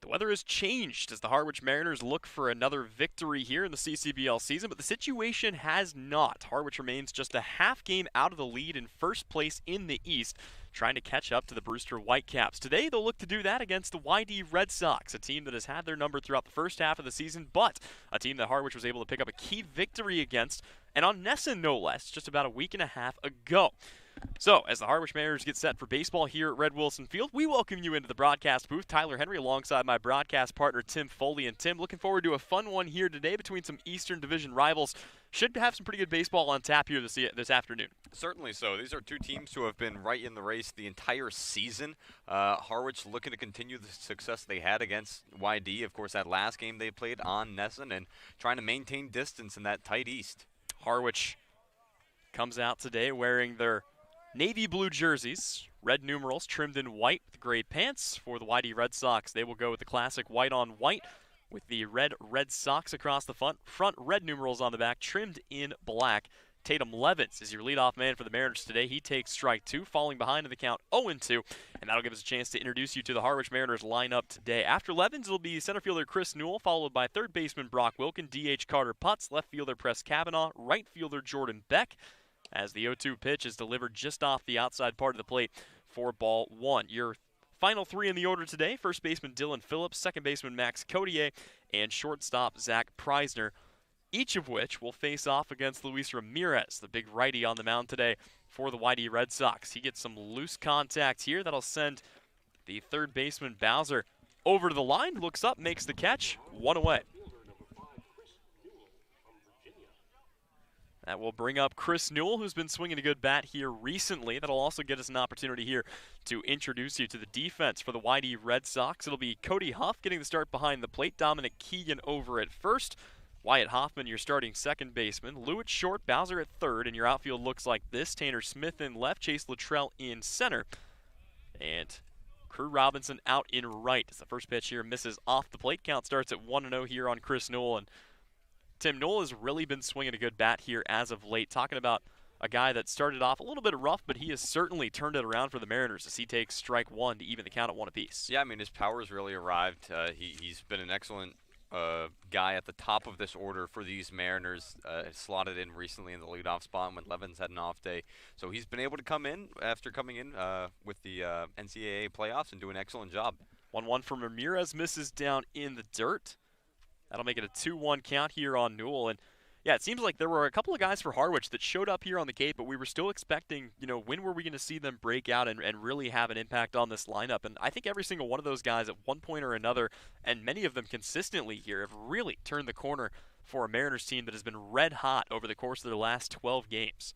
weather has changed as the Harwich Mariners look for another victory here in the CCBL season, but the situation has not. Harwich remains just a half game out of the lead in first place in the East, trying to catch up to the Brewster Whitecaps. Today, they'll look to do that against the YD Red Sox, a team that has had their number throughout the first half of the season, but a team that Harwich was able to pick up a key victory against, and on Nesson no less, just about a week and a half ago. So, as the Harwich Mariners get set for baseball here at Red Wilson Field, we welcome you into the broadcast booth. Tyler Henry alongside my broadcast partner Tim Foley. And Tim, looking forward to a fun one here today between some Eastern Division rivals. Should have some pretty good baseball on tap here this afternoon. Certainly so. These are two teams who have been right in the race the entire season. Harwich looking to continue the success they had against YD. Of course, that last game they played on Nesson, and trying to maintain distance in that tight East. Harwich comes out today wearing their navy blue jerseys, red numerals trimmed in white with gray pants. For the YD Red Sox, they will go with the classic white on white with the red Red Sox across the front red numerals on the back trimmed in black. Tatum Levins is your leadoff man for the Mariners today. He takes strike two, falling behind in the count 0-2, and that'll give us a chance to introduce you to the Harwich Mariners lineup today. After Levins, it'll be center fielder Chris Newell, followed by third baseman Brock Wilkin, DH Carter Putz, left fielder Press Kavanaugh, right fielder Jordan Beck, as the 0-2 pitch is delivered just off the outside part of the plate for ball one. Your final three in the order today: first baseman Dylan Phillips, second baseman Max Codier, and shortstop Zach Preisner, each of which will face off against Luis Ramirez, the big righty on the mound today for the YD Red Sox. He gets some loose contact here that'll send the third baseman Bowser over to the line, looks up, makes the catch, one away. That will bring up Chris Newell, who's been swinging a good bat here recently. That'll also get us an opportunity here to introduce you to the defense for the YD Red Sox. It'll be Cody Huff getting the start behind the plate, Dominic Keegan over at first, Wyatt Hoffman, your starting second baseman, Lou at short, Bowser at third, and your outfield looks like this: Tanner Smith in left, Chase Luttrell in center, and Crew Robinson out in right. As the first pitch here misses off the plate, count starts at 1-0 here on Chris Newell. And Tim, Newell has really been swinging a good bat here as of late. Talking about a guy that started off a little bit rough, but he has certainly turned it around for the Mariners as he takes strike one to even the count at one apiece. Yeah, I mean, his power's really arrived. He's been an excellent guy at the top of this order for these Mariners. Slotted in recently in the leadoff spot when Levins had an off day. So he's been able to come in after coming in with the NCAA playoffs and do an excellent job. 1-1 from Ramirez, misses down in the dirt. That'll make it a 2-1 count here on Newell. And yeah, it seems like there were a couple of guys for Harwich that showed up here on the gate, but we were still expecting, when were we going to see them break out and really have an impact on this lineup? And I think every single one of those guys at one point or another, and many of them consistently here, have really turned the corner for a Mariners team that has been red hot over the course of their last 12 games.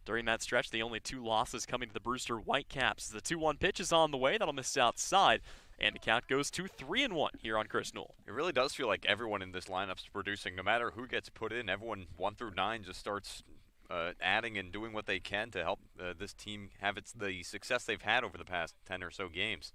During that stretch, the only two losses coming to the Brewster Whitecaps. The 2-1 pitch is on the way. That'll miss outside. And the count goes to 3-1 here on Chris Newell. It really does feel like everyone in this lineup's producing. No matter who gets put in, everyone 1 through 9 just starts adding and doing what they can to help this team have the success they've had over the past 10 or so games.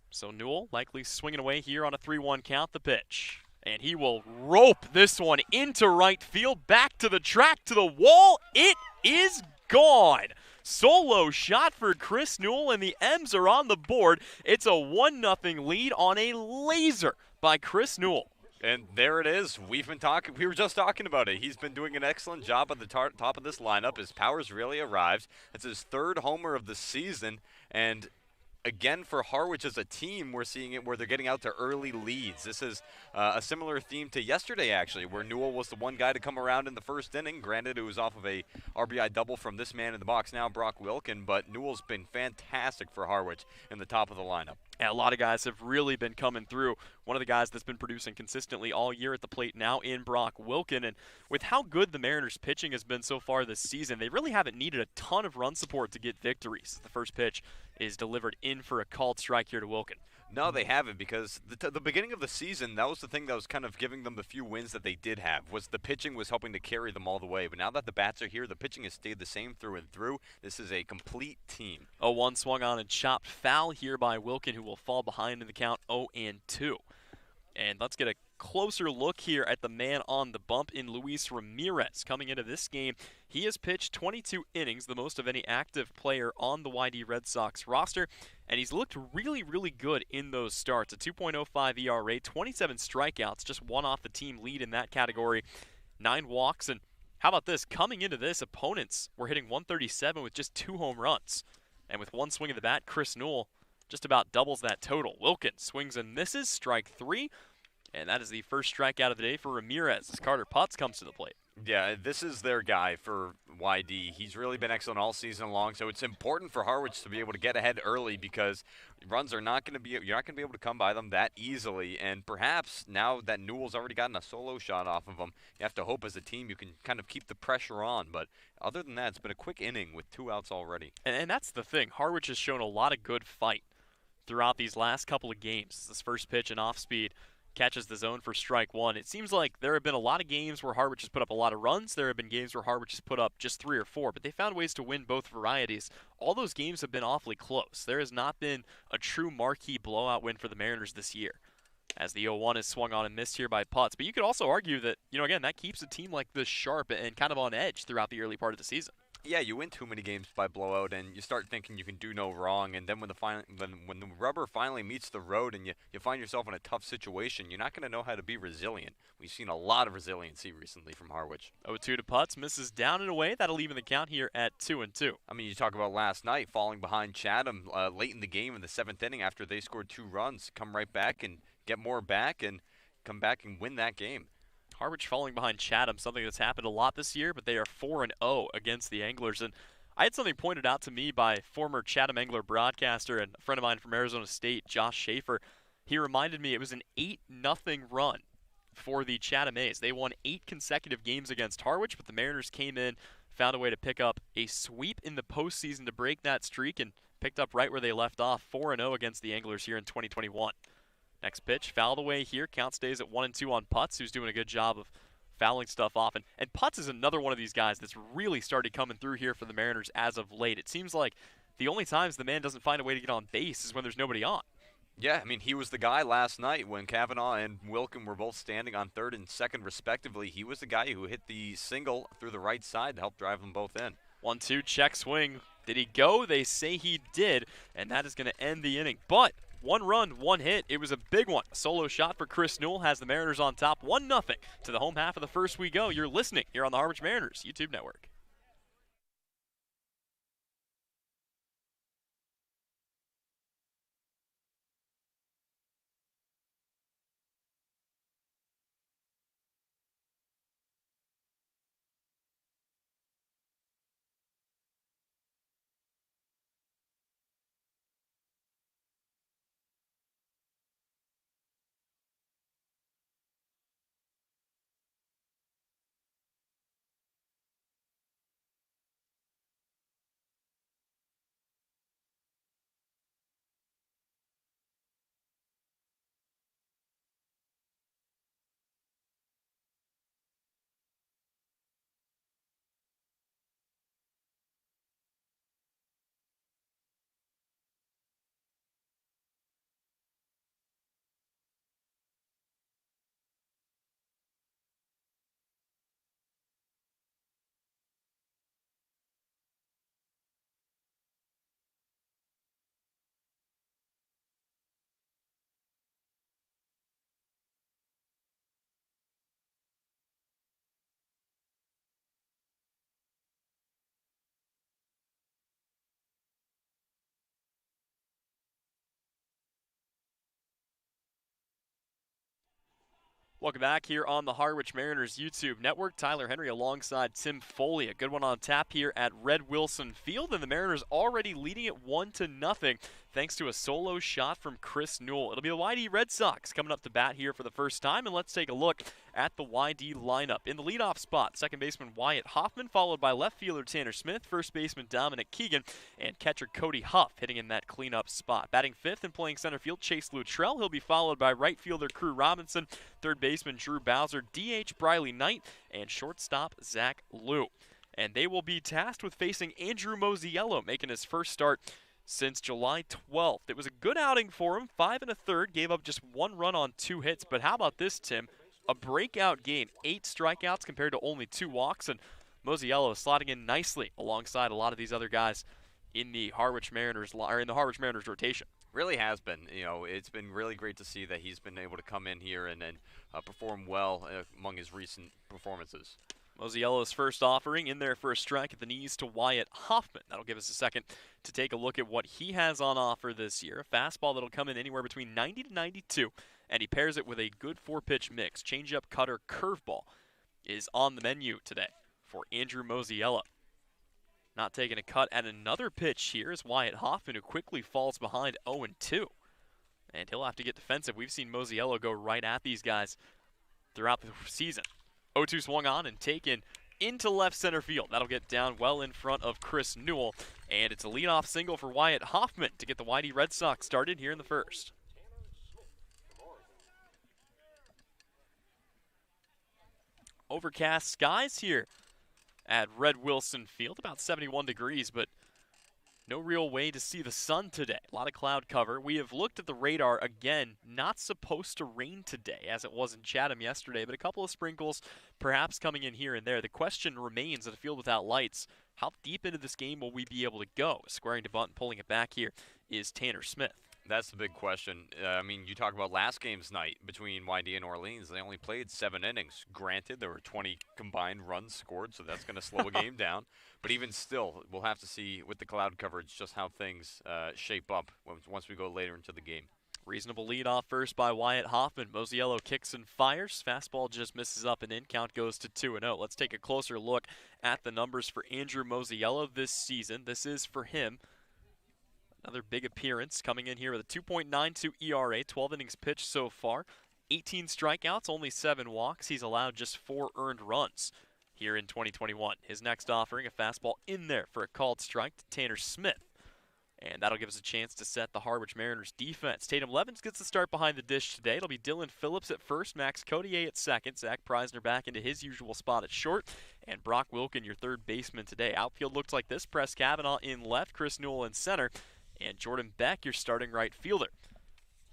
So Newell likely swinging away here on a 3-1 count. The pitch. And he will rope this one into right field, back to the track, to the wall. It is gone. Solo shot for Chris Newell, and the M's are on the board. It's a 1-0 lead on a laser by Chris Newell. And there it is. We were just talking about it. He's been doing an excellent job at the top of this lineup. His power's really arrived. It's his third homer of the season, and again, for Harwich as a team, we're seeing it where they're getting out to early leads. This is a similar theme to yesterday, actually, where Newell was the one guy to come around in the first inning. Granted, it was off of a RBI double from this man in the box now, Brock Wilkin, but Newell's been fantastic for Harwich in the top of the lineup. Yeah, a lot of guys have really been coming through. One of the guys that's been producing consistently all year at the plate now in Brock Wilkin. And with how good the Mariners' pitching has been so far this season, they really haven't needed a ton of run support to get victories. The first pitch is delivered in for a called strike here to Wilkin. No, they haven't, because the beginning of the season, that was the thing that was kind of giving them the few wins that they did have, was the pitching was helping to carry them all the way. But now that the bats are here, the pitching has stayed the same through and through. This is a complete team. 0-1 swung on and chopped foul here by Wilkin, who will fall behind in the count 0-2. And let's get a closer look here at the man on the bump in Luis Ramirez. Coming into this game, he has pitched 22 innings, the most of any active player on the YD Red Sox roster, and he's looked really, really good in those starts. A 2.05 ERA, 27 strikeouts, just one off the team lead in that category, 9 walks, and how about this? Coming into this, opponents were hitting 137 with just 2 home runs. And with one swing of the bat, Chris Newell just about doubles that total. Wilkins swings and misses, strike 3. And that is the first strikeout of the day for Ramirez as Carter Putz comes to the plate. Yeah, this is their guy for YD. He's really been excellent all season long, so it's important for Harwich to be able to get ahead early because runs are not going to be you're not going to be able to come by them that easily. And perhaps now that Newell's already gotten a solo shot off of him, you have to hope as a team you can kind of keep the pressure on. But other than that, it's been a quick inning with 2 outs already. And that's the thing. Harwich has shown a lot of good fight throughout these last couple of games. This first pitch and off speed catches the zone for strike 1. It seems like there have been a lot of games where Harwich has put up a lot of runs. There have been games where Harwich has put up just 3 or 4, but they found ways to win both varieties. All those games have been awfully close. There has not been a true marquee blowout win for the Mariners this year, as the 0-1 is swung on and missed here by Putz. But you could also argue that, again, that keeps a team like this sharp and kind of on edge throughout the early part of the season. Yeah, you win too many games by blowout, and you start thinking you can do no wrong. And then when the rubber finally meets the road, and you find yourself in a tough situation, you're not going to know how to be resilient. We've seen a lot of resiliency recently from Harwich. 0-2 to Putz, misses down and away. That'll even the count here at 2-2. I mean, you talk about last night falling behind Chatham late in the game in the 7th inning after they scored 2 runs, come right back and get more back, and come back and win that game. Harwich falling behind Chatham, something that's happened a lot this year, but they are 4-0 against the Anglers. And I had something pointed out to me by former Chatham Angler broadcaster and a friend of mine from Arizona State, Josh Schaefer. He reminded me it was an 8-0 run for the Chatham A's. They won 8 consecutive games against Harwich, but the Mariners came in, found a way to pick up a sweep in the postseason to break that streak, and picked up right where they left off, 4-0 against the Anglers here in 2021. Next pitch, fouled away here. Count stays at 1-2 on Putz, who's doing a good job of fouling stuff off. And Putz is another one of these guys that's really started coming through here for the Mariners as of late. It seems like the only times the man doesn't find a way to get on base is when there's nobody on. Yeah, I mean, he was the guy last night when Kavanaugh and Wilkin were both standing on 3rd and 2nd respectively. He was the guy who hit the single through the right side to help drive them both in. 1-2, check swing. Did he go? They say he did, and that is going to end the inning. But 1 run, 1 hit. It was a big one. A solo shot for Chris Newell has the Mariners on top, 1-0 to the home half of the first we go. You're listening here on the Harwich Mariners YouTube network. Welcome back here on the Harwich Mariners YouTube network. Tyler Henry alongside Tim Foley. A good one on tap here at Red Wilson Field, and the Mariners already leading it 1-0 thanks to a solo shot from Chris Newell. It'll be the YD Red Sox coming up to bat here for the first time, and let's take a look at the YD lineup. In the leadoff spot, second baseman Wyatt Hoffman, followed by left fielder Tanner Smith, first baseman Dominic Keegan, and catcher Cody Huff hitting in that cleanup spot. Batting fifth and playing center field, Chase Luttrell. He'll be followed by right fielder Crew Robinson, third baseman Drew Bowser, DH Briley Knight, and shortstop Zach Liu. And they will be tasked with facing Andrew Mosiello, making his first start since July 12th. It was a good outing for him, 5 1/3, gave up just 1 run on 2 hits. But how about this, Tim? A breakout game, 8 strikeouts compared to only 2 walks, and Mosiello is slotting in nicely alongside a lot of these other guys in the Harwich Mariners rotation. Really has been. It's been really great to see that he's been able to come in here and perform well among his recent performances. Mosiello's first offering in there for a strike at the knees to Wyatt Hoffman. That'll give us a second to take a look at what he has on offer this year. A fastball that'll come in anywhere between 90 to 92, and he pairs it with a good 4-pitch mix. Changeup, cutter, curveball is on the menu today for Andrew Mosiello. Not taking a cut at another pitch here is Wyatt Hoffman, who quickly falls behind 0-2. And he'll have to get defensive. We've seen Mosiello go right at these guys throughout the season. 0-2 swung on and taken into left center field. That'll get down well in front of Chris Newell. And it's a leadoff single for Wyatt Hoffman to get the YD Red Sox started here in the first. Overcast skies here at Red Wilson Field, about 71 degrees, but no real way to see the sun today. A lot of cloud cover. We have looked at the radar again. Not supposed to rain today, as it was in Chatham yesterday, but a couple of sprinkles perhaps coming in here and there. The question remains at a field without lights, how deep into this game will we be able to go? Squaring to bunt and pulling it back here is Tanner Smith. That's the big question. You talk about last game's night between YD and Orleans. They only played 7 innings. Granted, there were 20 combined runs scored, so that's going to slow a game down. But even still, we'll have to see with the cloud coverage just how things shape up once we go later into the game. Reasonable lead off first by Wyatt Hoffman. Mosiello kicks and fires. Fastball just misses up and in. Count goes to 2-0. Let's take a closer look at the numbers for Andrew Mosiello this season. This is for him another big appearance, coming in here with a 2.92 ERA, 12 innings pitched so far, 18 strikeouts, only 7 walks. He's allowed just 4 earned runs here in 2021. His next offering, a fastball in there for a called strike to Tanner Smith. And that'll give us a chance to set the Harwich Mariners defense. Tatum Levens gets the start behind the dish today. It'll be Dylan Phillips at first, Max Codier at second, Zach Preisner back into his usual spot at short, and Brock Wilkin, your third baseman today. Outfield looks like this. Press Kavanaugh in left, Chris Newell in center, and Jordan Beck, your starting right fielder.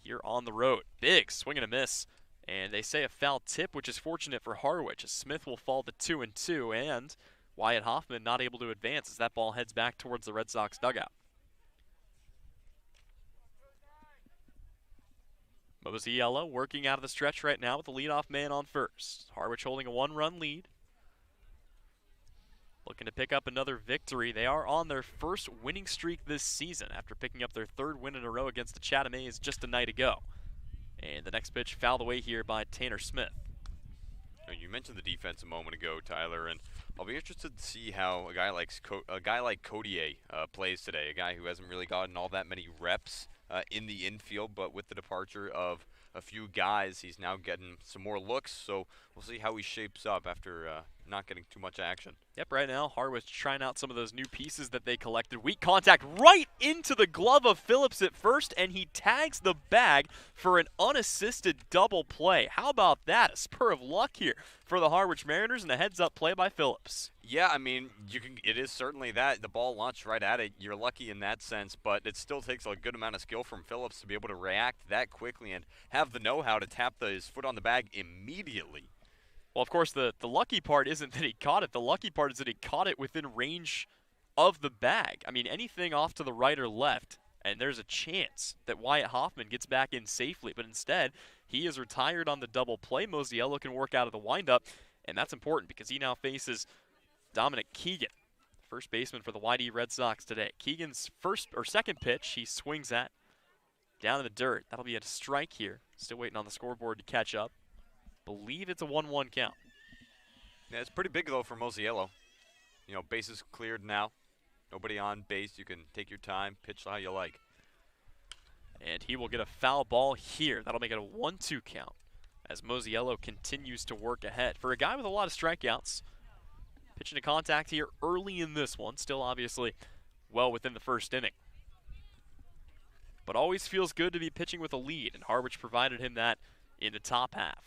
Here on the road. Big swing and a miss. And they say a foul tip, which is fortunate for Harwich, as Smith will fall to 2-2, and Wyatt Hoffman not able to advance as that ball heads back towards the Red Sox dugout. Mosiello working out of the stretch right now with the leadoff man on first. Harwich holding a 1-run lead. Looking to pick up another victory. They are on their first winning streak this season after picking up their 3rd win in a row against the Chatham A's just a night ago. And the next pitch fouled away here by Tanner Smith. You mentioned the defense a moment ago, Tyler, and I'll be interested to see how a guy like Codier plays today, a guy who hasn't really gotten all that many reps in the infield, but with the departure of a few guys, he's now getting some more looks, so we'll see how he shapes up after not getting too much action. Yep, right now, Harwich trying out some of those new pieces that they collected. Weak contact right into the glove of Phillips at first, and he tags the bag for an unassisted double play. How about that? A spur of luck here for the Harwich Mariners, and a heads-up play by Phillips. Yeah, it is certainly that. The ball launched right at it. You're lucky in that sense, but it still takes a good amount of skill from Phillips to be able to react that quickly and have the know-how to tap his foot on the bag immediately. Well, of course, the lucky part isn't that he caught it. The lucky part is that he caught it within range of the bag. I mean, anything off to the right or left, and there's a chance that Wyatt Hoffman gets back in safely. But instead, he is retired on the double play. Mosiello can work out of the windup, and that's important because he now faces Dominic Keegan, first baseman for the YD Red Sox today. Keegan's second pitch, he swings at down in the dirt. That'll be a strike here. Still waiting on the scoreboard to catch up. Believe it's a 1-1 count. Yeah, it's pretty big, though, for Mosiello. Bases cleared now. Nobody on base. You can take your time, pitch how you like. And he will get a foul ball here. That'll make it a 1-2 count as Mosiello continues to work ahead. For a guy with a lot of strikeouts, pitching to contact here early in this one. Still obviously well within the first inning. But always feels good to be pitching with a lead, and Harwich provided him that in the top half.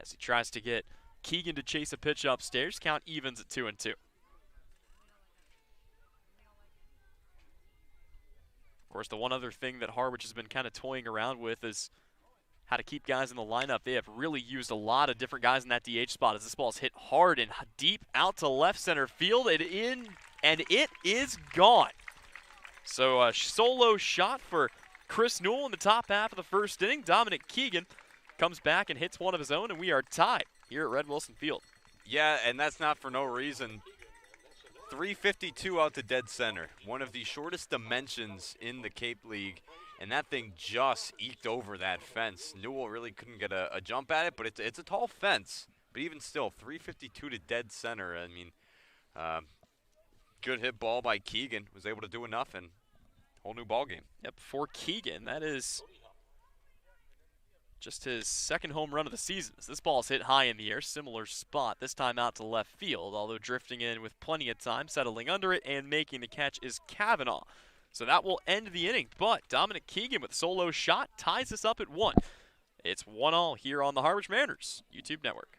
As he tries to get Keegan to chase a pitch upstairs, count evens at 2-2. Of course, the one other thing that Harwich has been kind of toying around with is how to keep guys in the lineup. They have really used a lot of different guys in that DH spot as this ball is hit hard and deep out to left center field. And it is gone. So a solo shot for Chris Newell in the top half of the first inning. Dominic Keegan comes back and hits one of his own, and we are tied here at Red Wilson Field. Yeah, and that's not for no reason. 352 out to dead center, one of the shortest dimensions in the Cape League, and that thing just eked over that fence. Newell really couldn't get a jump at it, but it's a tall fence. But even still, 352 to dead center. I mean, good hit ball by Keegan. Was able to do enough, and whole new ball game. Yep, for Keegan, that is just his second home run of the season. This ball is hit high in the air, similar spot, this time out to left field, although drifting in with plenty of time, settling under it, and making the catch is Kavanaugh. So that will end the inning, but Dominic Keegan with a solo shot ties us up at 1. It's 1-1 here on the Harwich Mariners YouTube network.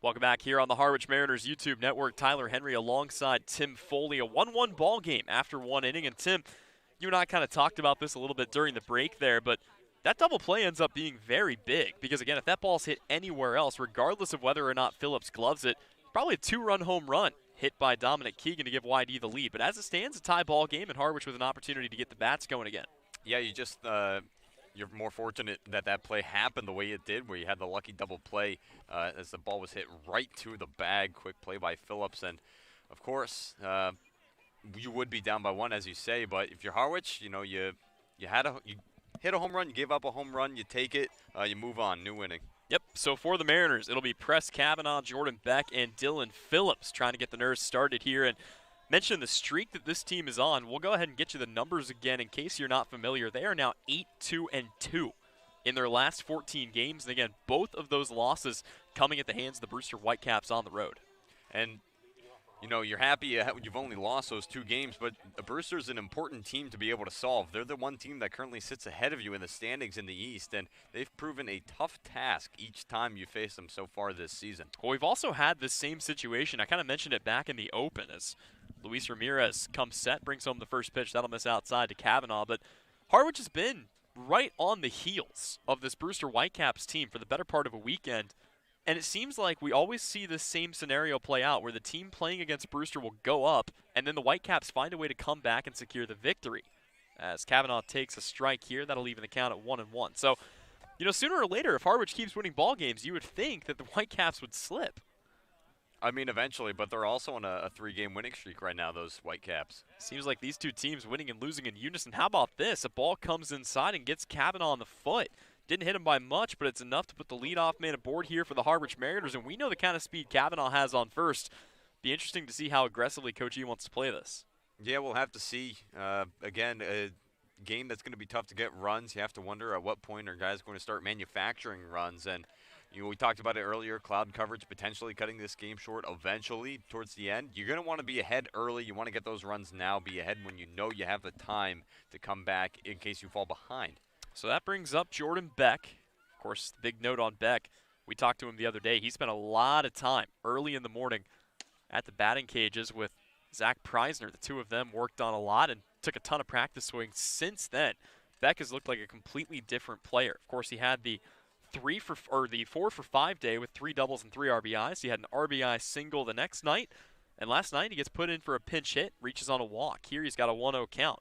Welcome back here on the Harwich Mariners YouTube network. Tyler Henry alongside Tim Foley. A 1-1 ball game after one inning. And Tim, you and I kind of talked about this a little bit during the break there, but that double play ends up being very big because, again, if that ball's hit anywhere else, regardless of whether or not Phillips gloves it, probably a 2-run home run hit by Dominic Keegan to give YD the lead. But as it stands, a tie ball game, and Harwich with an opportunity to get the bats going again. Yeah, you're more fortunate that that play happened the way it did, where you had the lucky double play as the ball was hit right to the bag. Quick play by Phillips, and of course, you would be down by 1, as you say. But if you're Harwich, you hit a home run, you gave up a home run, you take it, you move on, new inning. Yep, so for the Mariners, it'll be Press Kavanaugh, Jordan Beck, and Dylan Phillips trying to get the Nerds started here. And mention the streak that this team is on. We'll go ahead and get you the numbers again in case you're not familiar. They are now 8-2-2 in their last 14 games. And again, both of those losses coming at the hands of the Brewster Whitecaps on the road. And you're happy you've only lost those 2 games, but the Brewster's an important team to be able to solve. They're the one team that currently sits ahead of you in the standings in the East, and they've proven a tough task each time you face them so far this season. Well, we've also had this same situation. I kind of mentioned it back in the open as Luis Ramirez comes set, brings home the first pitch. That'll miss outside to Kavanaugh, but Harwich has been right on the heels of this Brewster Whitecaps team for the better part of a weekend. And it seems like we always see this same scenario play out where the team playing against Brewster will go up, and then the Whitecaps find a way to come back and secure the victory. As Kavanaugh takes a strike here, that'll even the count at 1-1. So, sooner or later, if Harwich keeps winning ball games, you would think that the Whitecaps would slip. I mean, eventually, but they're also on a 3-game winning streak right now, those Whitecaps. Seems like these two teams winning and losing in unison. How about this? A ball comes inside and gets Kavanaugh on the foot. Didn't hit him by much, but it's enough to put the leadoff man aboard here for the Harwich Mariners, and we know the kind of speed Kavanaugh has on first. Be interesting to see how aggressively Coach E wants to play this. Yeah, we'll have to see. Again, a game that's going to be tough to get runs. You have to wonder at what point are guys going to start manufacturing runs. And we talked about it earlier, cloud coverage potentially cutting this game short eventually towards the end. You're going to want to be ahead early. You want to get those runs now, be ahead when you know you have the time to come back in case you fall behind. So that brings up Jordan Beck. Of course, the big note on Beck, we talked to him the other day. He spent a lot of time early in the morning at the batting cages with Zach Preisner. The two of them worked on a lot and took a ton of practice swings. Since then, Beck has looked like a completely different player. Of course, he had the 4 for 5 day with 3 doubles and 3 RBIs. He had an RBI single the next night, and last night he gets put in for a pinch hit, reaches on a walk. Here he's got a 1-0 count.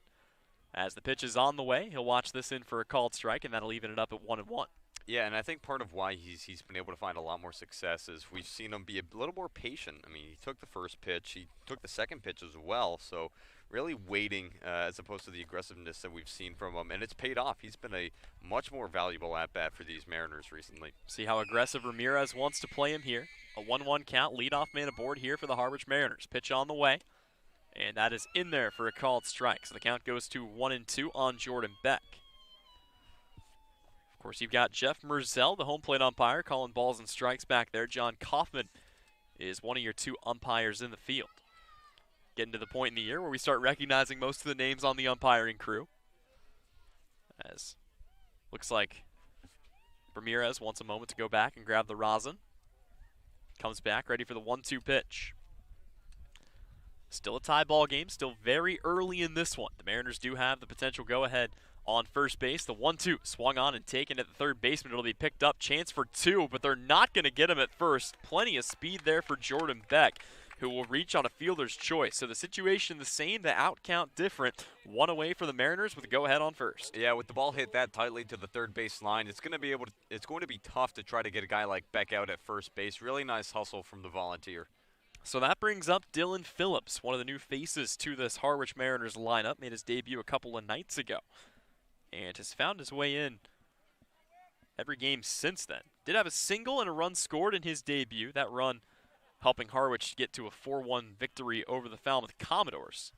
As the pitch is on the way, he'll watch this in for a called strike, and that'll even it up at 1-1. Yeah, and I think part of why he's been able to find a lot more success is we've seen him be a little more patient. I mean, he took the first pitch, he took the second pitch as well, so really waiting as opposed to the aggressiveness that we've seen from him, and it's paid off. He's been a much more valuable at-bat for these Mariners recently. See how aggressive Ramirez wants to play him here. A 1-1 count, leadoff man aboard here for the Harwich Mariners. Pitch on the way, and that is in there for a called strike. So the count goes to 1-2 on Jordan Beck. Of course, you've got Jeff Merzel, the home plate umpire, calling balls and strikes back there. John Kaufman is one of your two umpires in the field. Getting to the point in the year where we start recognizing most of the names on the umpiring crew. As looks like Ramirez wants a moment to go back and grab the rosin. Comes back, ready for the 1-2 pitch. Still a tie ball game, still very early in this one. The Mariners do have the potential go-ahead on first base. The 1-2 swung on and taken at the third baseman. It'll be picked up. Chance for two, but they're not going to get him at first. Plenty of speed there for Jordan Beck, who will reach on a fielder's choice. So the situation the same, the out count different. One away for the Mariners with a go-ahead on first. Yeah, with the ball hit that tightly to the third base line, it's going to be tough to try to get a guy like Beck out at first base. Really nice hustle from the Volunteer. So that brings up Dylan Phillips, one of the new faces to this Harwich Mariners lineup. Made his debut a couple of nights ago and has found his way in every game since then. Did have a single and a run scored in his debut. That run helping Harwich get to a 4-1 victory over the Falmouth Commodores.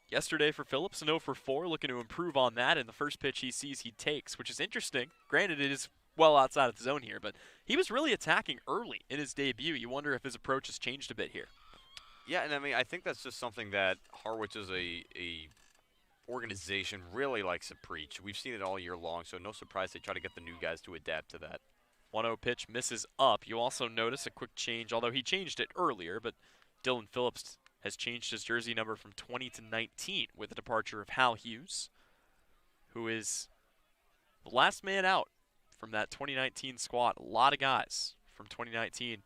Yesterday for Phillips, an 0 for 4, looking to improve on that, and the first pitch he sees he takes, which is interesting. Granted, it is well outside of the zone here, but he was really attacking early in his debut. You wonder if his approach has changed a bit here. Yeah, and I mean, I think that's just something that Harwich as a organization really likes to preach. We've seen it all year long, so no surprise they try to get the new guys to adapt to that. 1-0 pitch misses up. You also notice a quick change, although he changed it earlier, but Dylan Phillips has changed his jersey number from 20 to 19 with the departure of Hal Hughes, who is the last man out from that 2019 squad. A lot of guys from 2019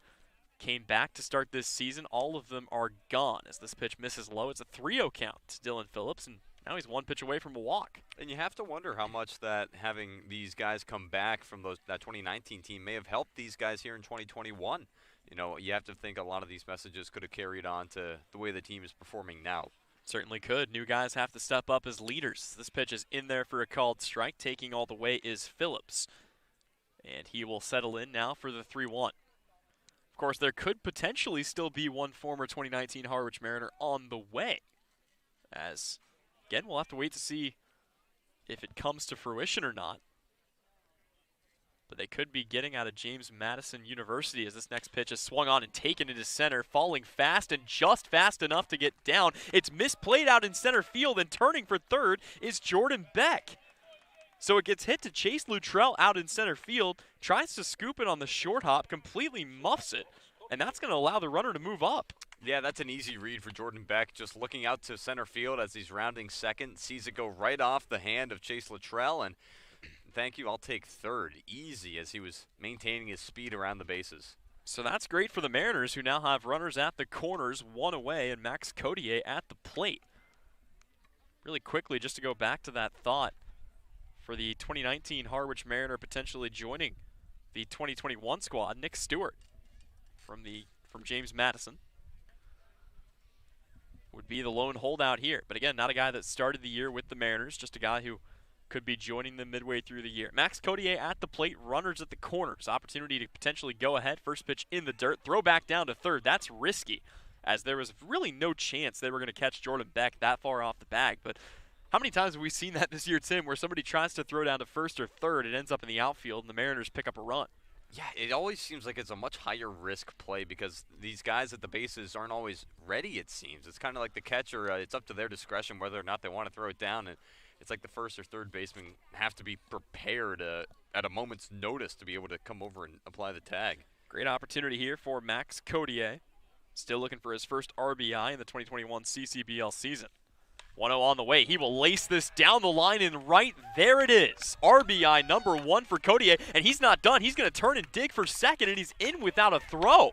came back to start this season. All of them are gone as this pitch misses low. It's a 3-0 count to Dylan Phillips, and now he's one pitch away from a walk. And you have to wonder how much that having these guys come back from that 2019 team may have helped these guys here in 2021. You know, you have to think a lot of these messages could have carried on to the way the team is performing now. Certainly could. New guys have to step up as leaders. This pitch is in there for a called strike. Taking all the way is Phillips, and he will settle in now for the 3-1. Of course, there could potentially still be one former 2019 Harwich Mariner on the way, as again, we'll have to wait to see if it comes to fruition or not. But they could be getting out of James Madison University as this next pitch is swung on and taken into center, falling fast and just fast enough to get down. It's misplayed out in center field, and turning for third is Jordan Beck. So it gets hit to Chase Luttrell out in center field, tries to scoop it on the short hop, completely muffs it, and that's going to allow the runner to move up. Yeah, that's an easy read for Jordan Beck, just looking out to center field as he's rounding second, sees it go right off the hand of Chase Luttrell, and thank you, I'll take third. Easy, as he was maintaining his speed around the bases. So that's great for the Mariners, who now have runners at the corners, one away, and Max Codier at the plate. Really quickly, just to go back to that thought, for the 2019 Harwich Mariner potentially joining the 2021 squad, Nick Stewart from James Madison would be the lone holdout here. But again, not a guy that started the year with the Mariners, just a guy who could be joining them midway through the year. Max Codier at the plate, runners at the corners. Opportunity to potentially go ahead. First pitch in the dirt, throw back down to third. That's risky, as there was really no chance they were going to catch Jordan Beck that far off the bag. But how many times have we seen that this year, Tim, where somebody tries to throw down to first or third, it ends up in the outfield, and the Mariners pick up a run? Yeah, it always seems like it's a much higher risk play because these guys at the bases aren't always ready, it seems. It's kind of like the catcher. It's up to their discretion whether or not they want to throw it down. And it's like the first or third baseman have to be prepared at a moment's notice to be able to come over and apply the tag. Great opportunity here for Max Codier. Still looking for his first RBI in the 2021 CCBL season. 1-0 on the way. He will lace this down the line, and right there it is. RBI number 1 for Codier, and he's not done. He's going to turn and dig for second, and he's in without a throw.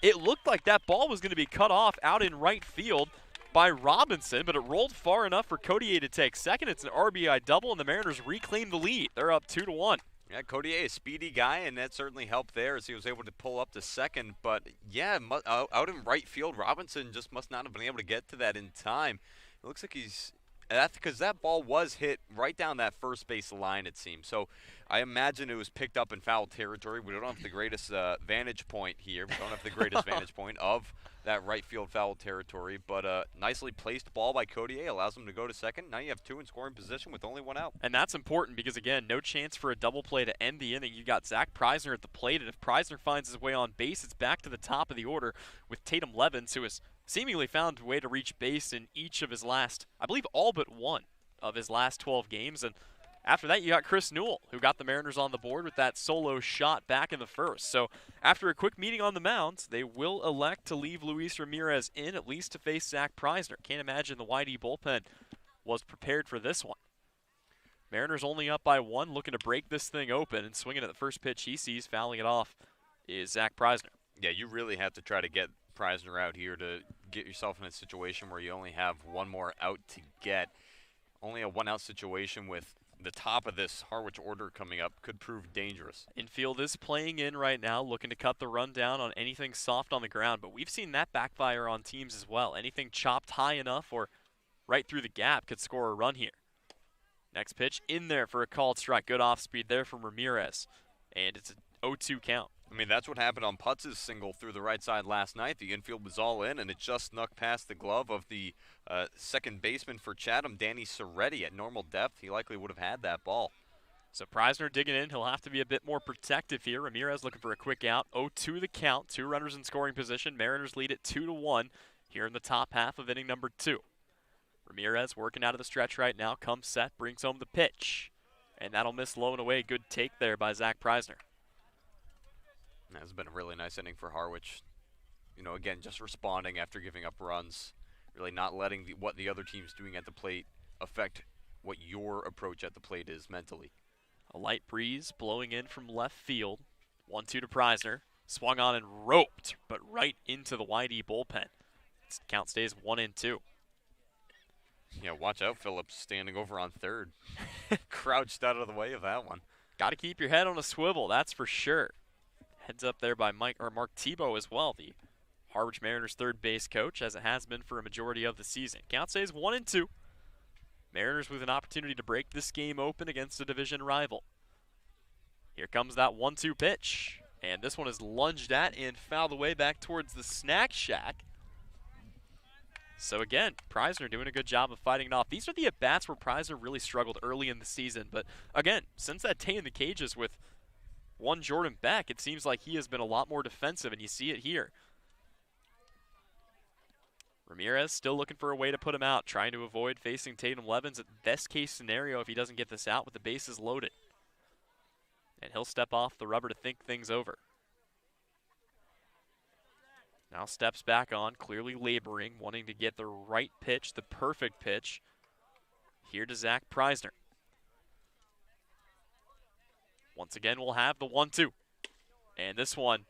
It looked like that ball was going to be cut off out in right field, by Robinson, but it rolled far enough for Codier to take second. It's an RBI double, and the Mariners reclaim the lead. They're up 2-1. Yeah, Codier, a speedy guy, and that certainly helped there as he was able to pull up to second. But yeah, out in right field, Robinson just must not have been able to get to that in time. It looks like that's because that ball was hit right down that first base line, it seems. So I imagine it was picked up in foul territory. We don't have the greatest vantage point here. We don't have the greatest vantage point of that right field foul territory. But a nicely placed ball by Codier allows him to go to second. Now you have two in scoring position with only one out. And that's important because, again, no chance for a double play to end the inning. You got Zach Preisner at the plate, and if Preisner finds his way on base, it's back to the top of the order with Tatum Levens, who has seemingly found a way to reach base in each of his last, I believe all but one of his last 12 games. And after that, you got Chris Newell, who got the Mariners on the board with that solo shot back in the first. So after a quick meeting on the mound, they will elect to leave Luis Ramirez in, at least to face Zach Preisner. Can't imagine the YD bullpen was prepared for this one. Mariners only up by one, looking to break this thing open, and swinging at the first pitch he sees, fouling it off, is Zach Preisner. Yeah, you really have to try to get Preisner out here to get yourself in a situation where you only have one more out to get. Only a one-out situation with the top of this Harwich order coming up could prove dangerous. Infield is playing in right now, looking to cut the run down on anything soft on the ground, but we've seen that backfire on teams as well. Anything chopped high enough or right through the gap could score a run here. Next pitch in there for a called strike. Good off speed there from Ramirez, and it's an 0-2 count. I mean, that's what happened on Putz' single through the right side last night. The infield was all in, and it just snuck past the glove of the second baseman for Chatham, Danny Soretti. At normal depth, he likely would have had that ball. So Preisner digging in. He'll have to be a bit more protective here. Ramirez looking for a quick out. 0-2 the count. Two runners in scoring position. Mariners lead it 2-1 here in the top half of inning number 2. Ramirez working out of the stretch right now. Comes set, brings home the pitch. And that'll miss low and away. Good take there by Zach Preisner. That's been a really nice inning for Harwich. You know, again, just responding after giving up runs. Really not letting what the other team's doing at the plate affect what your approach at the plate is mentally. A light breeze blowing in from left field. 1-2 to Preisner. Swung on and roped, but right into the YD bullpen. Count stays 1-2. Yeah, watch out, Phillips standing over on third. Crouched out of the way of that one. Got to keep your head on a swivel, that's for sure. Heads up there by Mark Tebow as well, the Harwich Mariners third base coach, as it has been for a majority of the season. Count stays 1-2. Mariners with an opportunity to break this game open against a division rival. Here comes that 1-2 pitch. And this one is lunged at and fouled away back towards the snack shack. So again, Preisner doing a good job of fighting it off. These are the at-bats where Preisner really struggled early in the season. But again, since that day in the cages with one Jordan Beck, it seems like he has been a lot more defensive, and you see it here. Ramirez still looking for a way to put him out, trying to avoid facing Tatum Levens at best case scenario if he doesn't get this out with the bases loaded. And he'll step off the rubber to think things over. Now steps back on, clearly laboring, wanting to get the right pitch, the perfect pitch. Here to Zach Preisner. Once again, we'll have the 1-2. And this one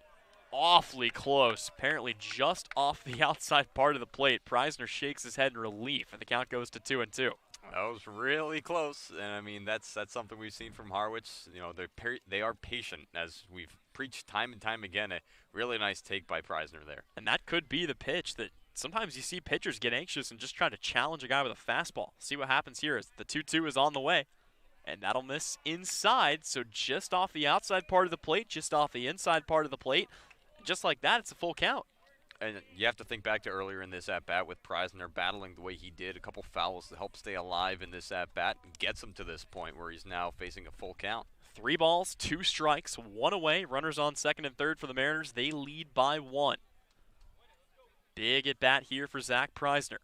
awfully close, apparently just off the outside part of the plate. Preisner shakes his head in relief, and the count goes to 2-2. That was really close, and I mean that's something we've seen from Harwich. You know, they are patient, as we've preached time and time again. A really nice take by Preisner there. And that could be the pitch that sometimes you see pitchers get anxious and just try to challenge a guy with a fastball. See what happens here as the 2-2 is on the way. And that'll miss inside, so just off the outside part of the plate, just off the inside part of the plate. Just like that, it's a full count. And you have to think back to earlier in this at-bat with Preisner battling the way he did, a couple fouls to help stay alive in this at-bat, and gets him to this point where he's now facing a full count. 3 balls, 2 strikes, 1 away. Runners on second and third for the Mariners. They lead by 1. Big at-bat here for Zach Preisner.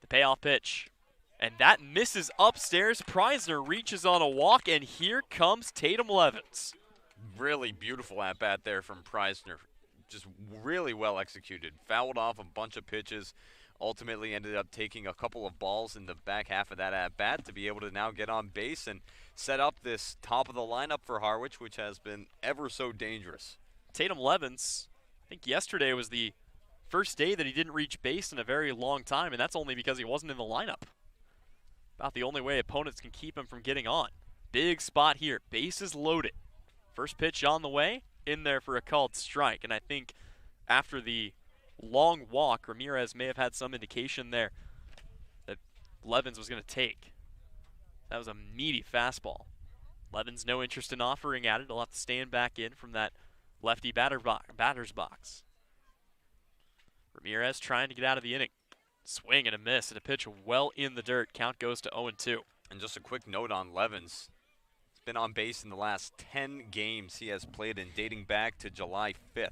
The payoff pitch. And that misses upstairs. Preisner reaches on a walk, and here comes Tatum Levens. Really beautiful at-bat there from Preisner. Just really well executed. Fouled off a bunch of pitches. Ultimately ended up taking a couple of balls in the back half of that at-bat to be able to now get on base and set up this top of the lineup for Harwich, which has been ever so dangerous. Tatum Levens, I think yesterday was the first day that he didn't reach base in a very long time, and that's only because he wasn't in the lineup. About the only way opponents can keep him from getting on. Big spot here. Bases loaded. First pitch on the way. In there for a called strike. And I think after the long walk, Ramirez may have had some indication there that Levens was going to take. That was a meaty fastball. Levens no interest in offering at it. He'll have to stand back in from that lefty batter's box. Ramirez trying to get out of the inning. Swing and a miss, and a pitch well in the dirt. Count goes to 0-2. And just a quick note on Levens. He's been on base in the last 10 games he has played in, dating back to July 5th.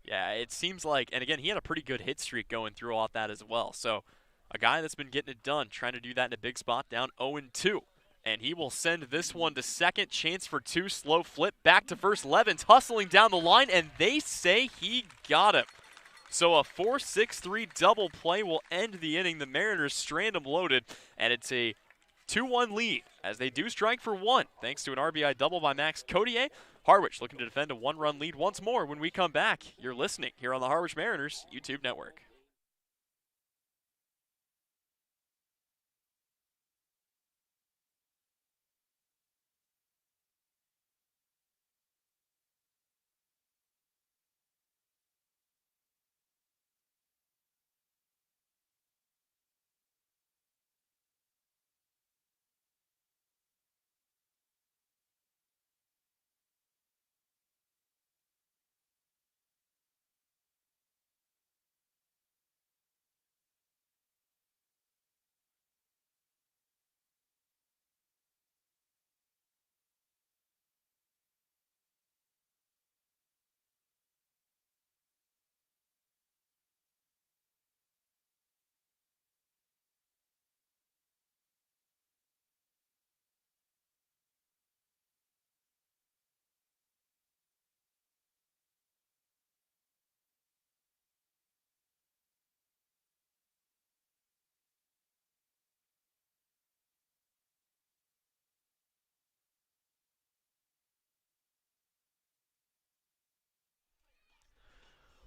Yeah, it seems like, and again, he had a pretty good hit streak going through all that as well. So a guy that's been getting it done, trying to do that in a big spot, down 0-2. And he will send this one to second. Chance for two. Slow flip back to first. Levens hustling down the line, and they say he got him. So a 4-6-3 double play will end the inning. The Mariners strand him loaded, and it's a 2-1 lead as they do strike for one, thanks to an RBI double by Max Codier. Harwich looking to defend a one-run lead once more when we come back. You're listening here on the Harwich Mariners YouTube network.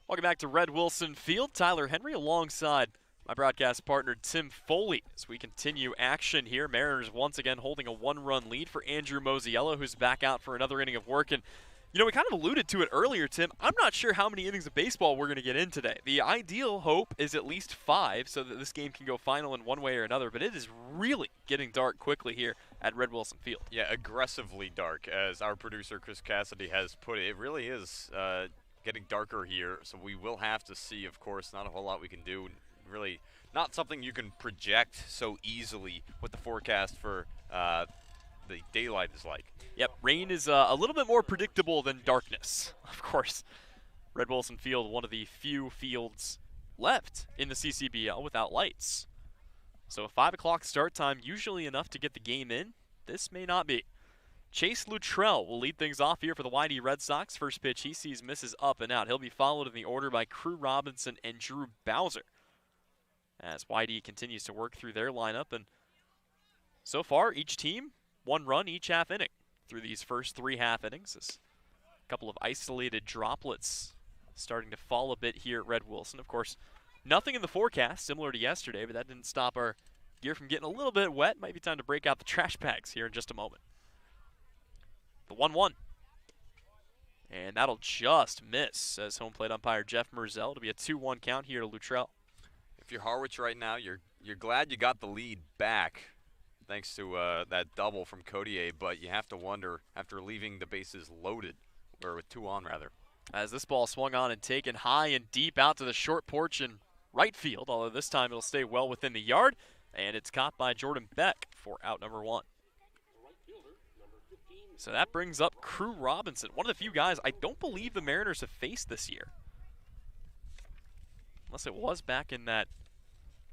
Welcome back to Red Wilson Field. Tyler Henry alongside my broadcast partner Tim Foley as we continue action here. Mariners once again holding a one-run lead for Andrew Mosiello, who's back out for another inning of work. And, you know, we kind of alluded to it earlier, Tim. I'm not sure how many innings of baseball we're going to get in today. The ideal hope is at least 5 so that this game can go final in one way or another, but it is really getting dark quickly here at Red Wilson Field. Yeah, aggressively dark, as our producer Chris Cassidy has put it. It really is getting darker here, so we will have to see, of course. Not a whole lot we can do. Really not something you can project so easily what the forecast for the daylight is like. Yep, rain is a little bit more predictable than darkness. Of course, Red Wilson Field, one of the few fields left in the CCBL without lights. So a 5 o'clock start time, usually enough to get the game in. This may not be. Chase Luttrell will lead things off here for the YD Red Sox. First pitch he sees misses up and out. He'll be followed in the order by Crew Robinson and Drew Bowser as YD continues to work through their lineup. And so far, each team, 1 run each half inning through these first 3 half innings. This a couple of isolated droplets starting to fall a bit here at Red Wilson. Of course, nothing in the forecast similar to yesterday, but that didn't stop our gear from getting a little bit wet. Might be time to break out the trash bags here in just a moment. The 1-1. And that'll just miss, says home plate umpire Jeff Merzel. It'll be a 2-1 count here to Luttrell. If you're Harwich right now, you're glad you got the lead back thanks to that double from Codier, but you have to wonder, after leaving the bases loaded, or with 2 on rather. As this ball swung on and taken high and deep out to the short porch in right field, although this time it'll stay well within the yard, and it's caught by Jordan Beck for out number 1. So that brings up Crew Robinson, one of the few guys I don't believe the Mariners have faced this year. Unless it was back in that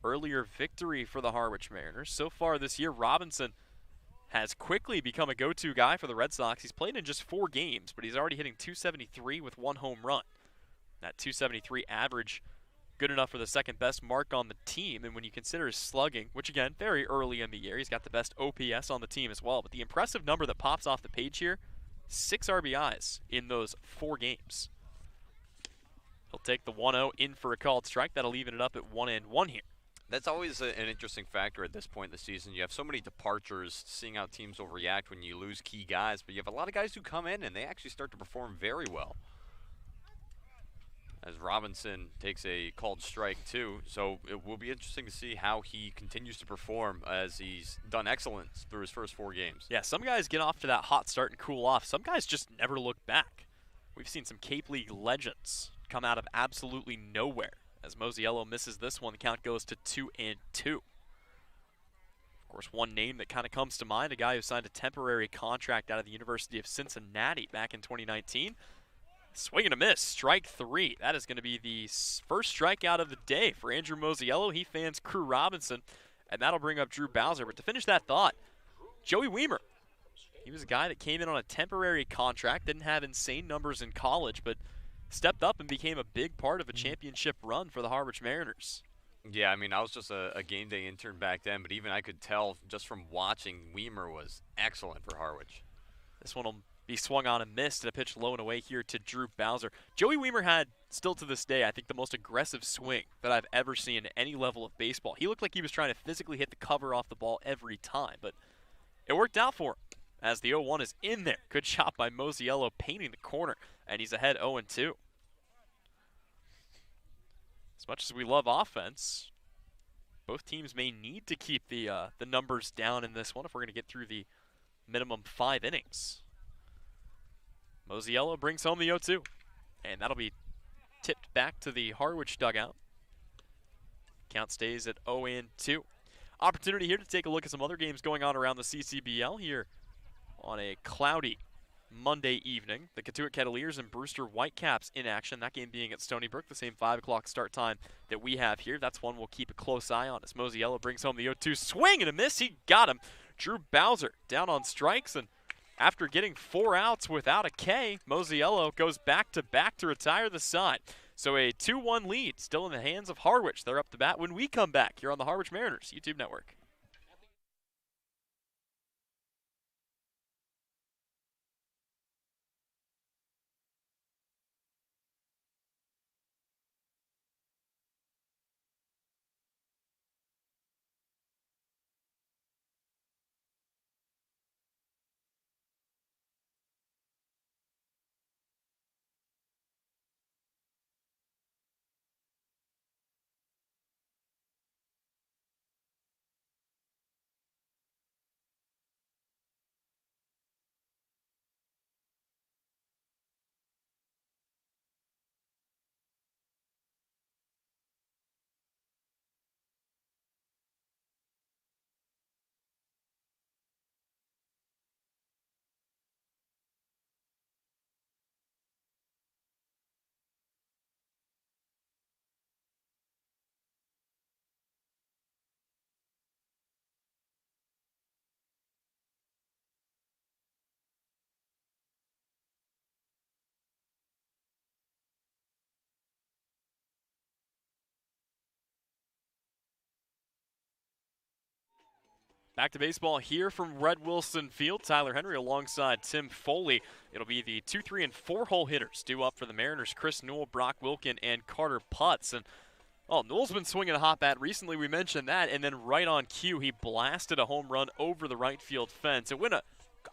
earlier victory for the Harwich Mariners. So far this year, Robinson has quickly become a go-to guy for the Red Sox. He's played in just 4 games, but he's already hitting .273 with 1 home run. That .273 average, good enough for the second best mark on the team. And when you consider his slugging, which again, very early in the year, he's got the best OPS on the team as well. But the impressive number that pops off the page here, 6 RBIs in those 4 games. He'll take the 1-0 in for a called strike. That'll even it up at 1-1 here. That's always an interesting factor at this point in the season. You have so many departures, seeing how teams will react when you lose key guys, but you have a lot of guys who come in and they actually start to perform very well. As Robinson takes a called strike too, so it will be interesting to see how he continues to perform as he's done excellence through his first 4 games. Yeah, some guys get off to that hot start and cool off. Some guys just never look back. We've seen some Cape League legends come out of absolutely nowhere. As Mosiello misses this one, the count goes to 2-2. Of course, one name that kind of comes to mind, a guy who signed a temporary contract out of the University of Cincinnati back in 2019. Swing and a miss, strike 3. That is going to be the first strikeout of the day for Andrew Mosiello. He fans Crew Robinson, and that'll bring up Drew Bowser. But to finish that thought, Joey Weimer. He was a guy that came in on a temporary contract, didn't have insane numbers in college, but stepped up and became a big part of a championship run for the Harwich Mariners. Yeah, I mean, I was just a game day intern back then, but even I could tell just from watching, Weimer was excellent for Harwich. This one will be swung on and missed, and a pitch low and away here to Drew Bowser. Joey Weimer had, still to this day, I think the most aggressive swing that I've ever seen at any level of baseball. He looked like he was trying to physically hit the cover off the ball every time, but it worked out for him as the 0-1 is in there. Good shot by Mosiello painting the corner, and he's ahead 0-2. As much as we love offense, both teams may need to keep the numbers down in this one if we're going to get through the minimum 5 innings. Mosiello brings home the 0-2, and that'll be tipped back to the Harwich dugout. Count stays at 0-2. Opportunity here to take a look at some other games going on around the CCBL here on a cloudy Monday evening. The Cotuit Kettleers and Brewster Whitecaps in action, that game being at Stony Brook, the same 5 o'clock start time that we have here. That's one we'll keep a close eye on as Mosiello brings home the 0-2. Swing and a miss, he got him. Drew Bowser down on strikes, and after getting 4 outs without a K, Mosiello goes back-to-back to retire the side. So a 2-1 lead still in the hands of Harwich. They're up to bat when we come back here on the Harwich Mariners YouTube network. Back to baseball here from Red Wilson Field. Tyler Henry alongside Tim Foley. It'll be the 2, 3, and 4 hole hitters due up for the Mariners. Chris Newell, Brock Wilkin, and Carter Putz. And Newell's been swinging a hot bat recently. We mentioned that. And then right on cue, he blasted a home run over the right field fence. It went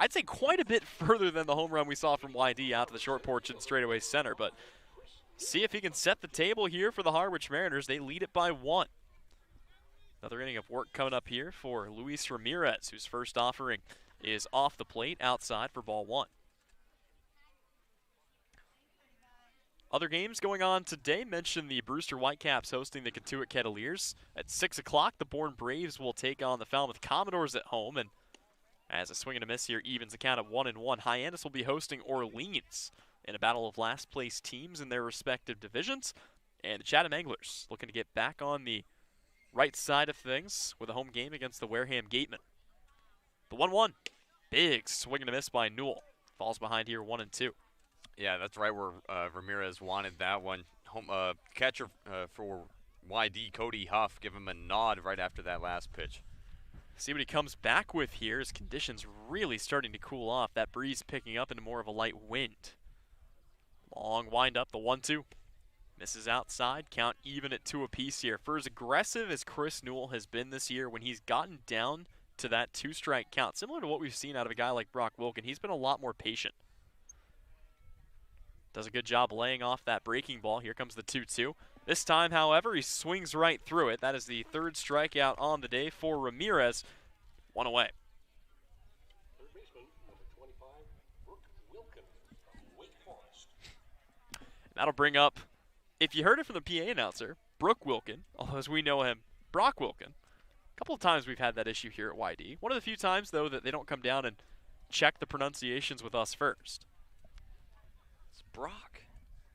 I'd say quite a bit further than the home run we saw from YD out to the short porch and straightaway center. But see if he can set the table here for the Harwich Mariners. They lead it by 1. Another inning of work coming up here for Luis Ramirez, whose first offering is off the plate outside for ball 1. Other games going on today, mentioned the Brewster Whitecaps hosting the Cotuit Kettleers. At 6 o'clock, the Bourne Braves will take on the Falmouth Commodores at home. And as a swing and a miss here evens the count at 1-1, Hyannis will be hosting Orleans in a battle of last place teams in their respective divisions. And the Chatham Anglers looking to get back on the right side of things with a home game against the Wareham Gatemen. The 1-1, big swing and a miss by Newell. Falls behind here 1-2. Yeah, that's right where Ramirez wanted that one. Home catcher for YD, Cody Huff, give him a nod right after that last pitch. See what he comes back with here as conditions really starting to cool off. That breeze picking up into more of a light wind. Long wind up, the 1-2. Misses outside, count even at 2 apiece here. For as aggressive as Chris Newell has been this year, when he's gotten down to that 2-strike count, similar to what we've seen out of a guy like Brock Wilken, he's been a lot more patient. Does a good job laying off that breaking ball. Here comes the 2-2. This time, however, he swings right through it. That is the 3rd strikeout on the day for Ramirez. 1 away. That'll bring up, if you heard it from the PA announcer, Brooke Wilken, although as we know him, Brock Wilken. A couple of times we've had that issue here at YD. One of the few times, though, that they don't come down and check the pronunciations with us first. It's Brock.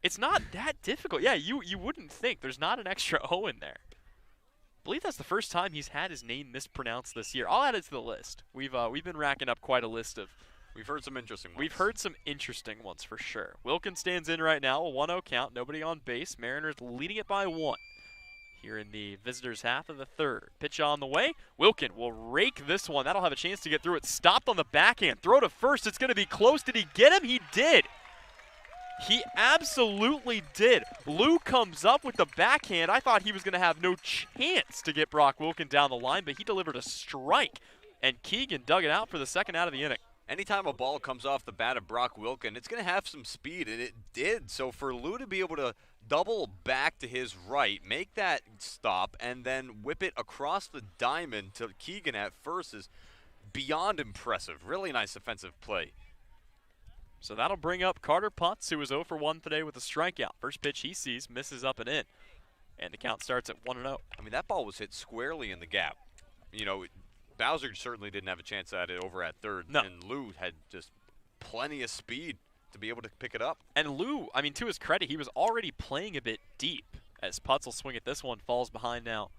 It's not that difficult. Yeah, you wouldn't think. There's not an extra O in there. I believe that's the first time he's had his name mispronounced this year. I'll add it to the list. We've been racking up quite a list of. We've heard some interesting ones. We've heard some interesting ones for sure. Wilken stands in right now, a 1-0 count, nobody on base. Mariners leading it by 1 here in the visitors' half of the 3rd. Pitch on the way. Wilken will rake this one. That'll have a chance to get through it. Stopped on the backhand. Throw to first. It's going to be close. Did he get him? He did. He absolutely did. Lou comes up with the backhand. I thought he was going to have no chance to get Brock Wilken down the line, but he delivered a strike, and Keegan dug it out for the 2nd out of the inning. Anytime a ball comes off the bat of Brock Wilken, it's going to have some speed, and it did. So for Lou to be able to double back to his right, make that stop, and then whip it across the diamond to Keegan at first is beyond impressive. Really nice offensive play. So that'll bring up Carter Putz, who was 0 for 1 today with a strikeout. First pitch he sees, misses up and in. And the count starts at 1-0. I mean, that ball was hit squarely in the gap. You know, Bowser certainly didn't have a chance at it over at 3rd. No. And Lou had just plenty of speed to be able to pick it up. And Lou, I mean, to his credit, he was already playing a bit deep. As Putz will swing at this one, falls behind now.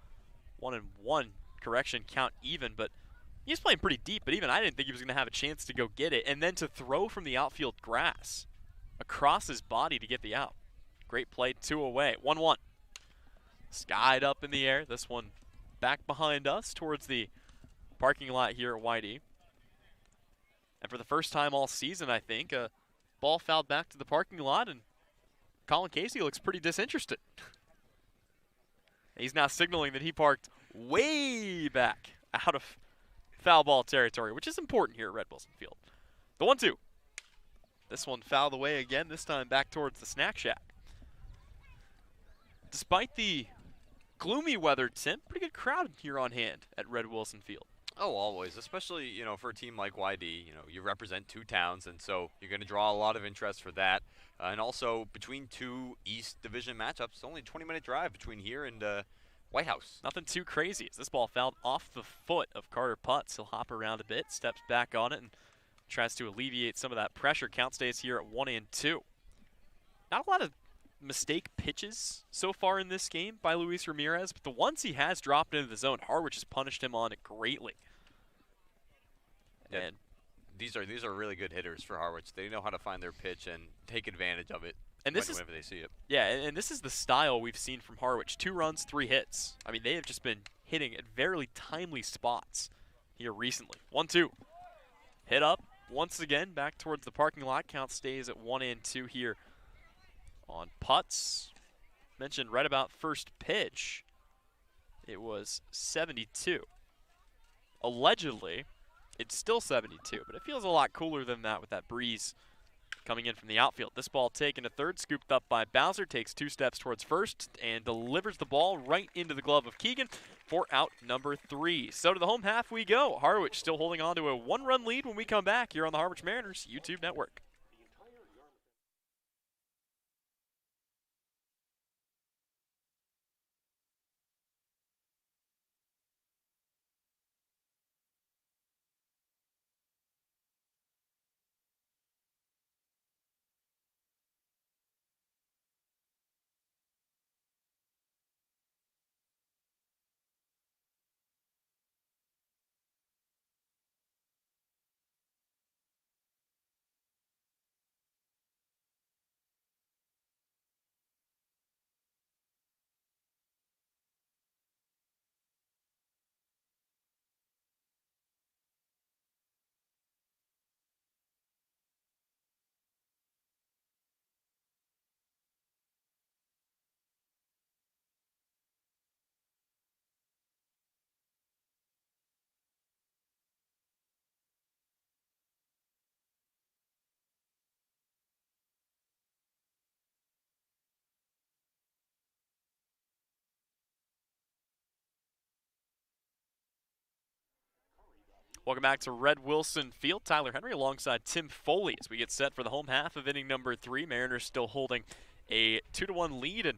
1-1, correction, count even, but he was playing pretty deep, but even I didn't think he was going to have a chance to go get it. And then to throw from the outfield grass across his body to get the out. Great play, 2 away, 1-1. Skied up in the air. This one back behind us towards the parking lot here at YD. And for the first time all season, I think, a ball fouled back to the parking lot, and Colin Casey looks pretty disinterested. He's now signaling that he parked way back out of foul ball territory, which is important here at Red Wilson Field. The 1-2. This one fouled away again, this time back towards the snack shack. Despite the gloomy weather, Tim, pretty good crowd here on hand at Red Wilson Field. Oh, always, especially, you know, for a team like YD, you know, you represent 2 towns, and so you're going to draw a lot of interest for that. And also, between 2 East Division matchups, it's only a 20-minute drive between here and White House. Nothing too crazy as this ball fouled off the foot of Carter Putz. He'll hop around a bit, steps back on it, and tries to alleviate some of that pressure. Count stays here at 1-2. Not a lot of mistake pitches so far in this game by Luis Ramirez, but the ones he has dropped into the zone, Harwich has punished him on it greatly. Yeah, and these are really good hitters for Harwich. They know how to find their pitch and take advantage of it whenever they see it. Yeah, and this is the style we've seen from Harwich. 2 runs, 3 hits. I mean, they have just been hitting at very timely spots here recently. 1-2. Hit up once again back towards the parking lot. Count stays at 1-2 here on Putz. Mentioned right about first pitch. It was 72. Allegedly, it's still 72, but it feels a lot cooler than that with that breeze coming in from the outfield. This ball taken to 3rd, scooped up by Bowser, takes 2 steps towards 1st, and delivers the ball right into the glove of Keegan for out number 3. So to the home half we go. Harwich still holding on to a 1-run lead when we come back here on the Harwich Mariners YouTube network. Welcome back to Red Wilson Field. Tyler Henry alongside Tim Foley as we get set for the home half of inning number 3. Mariners still holding a 2-1 lead, and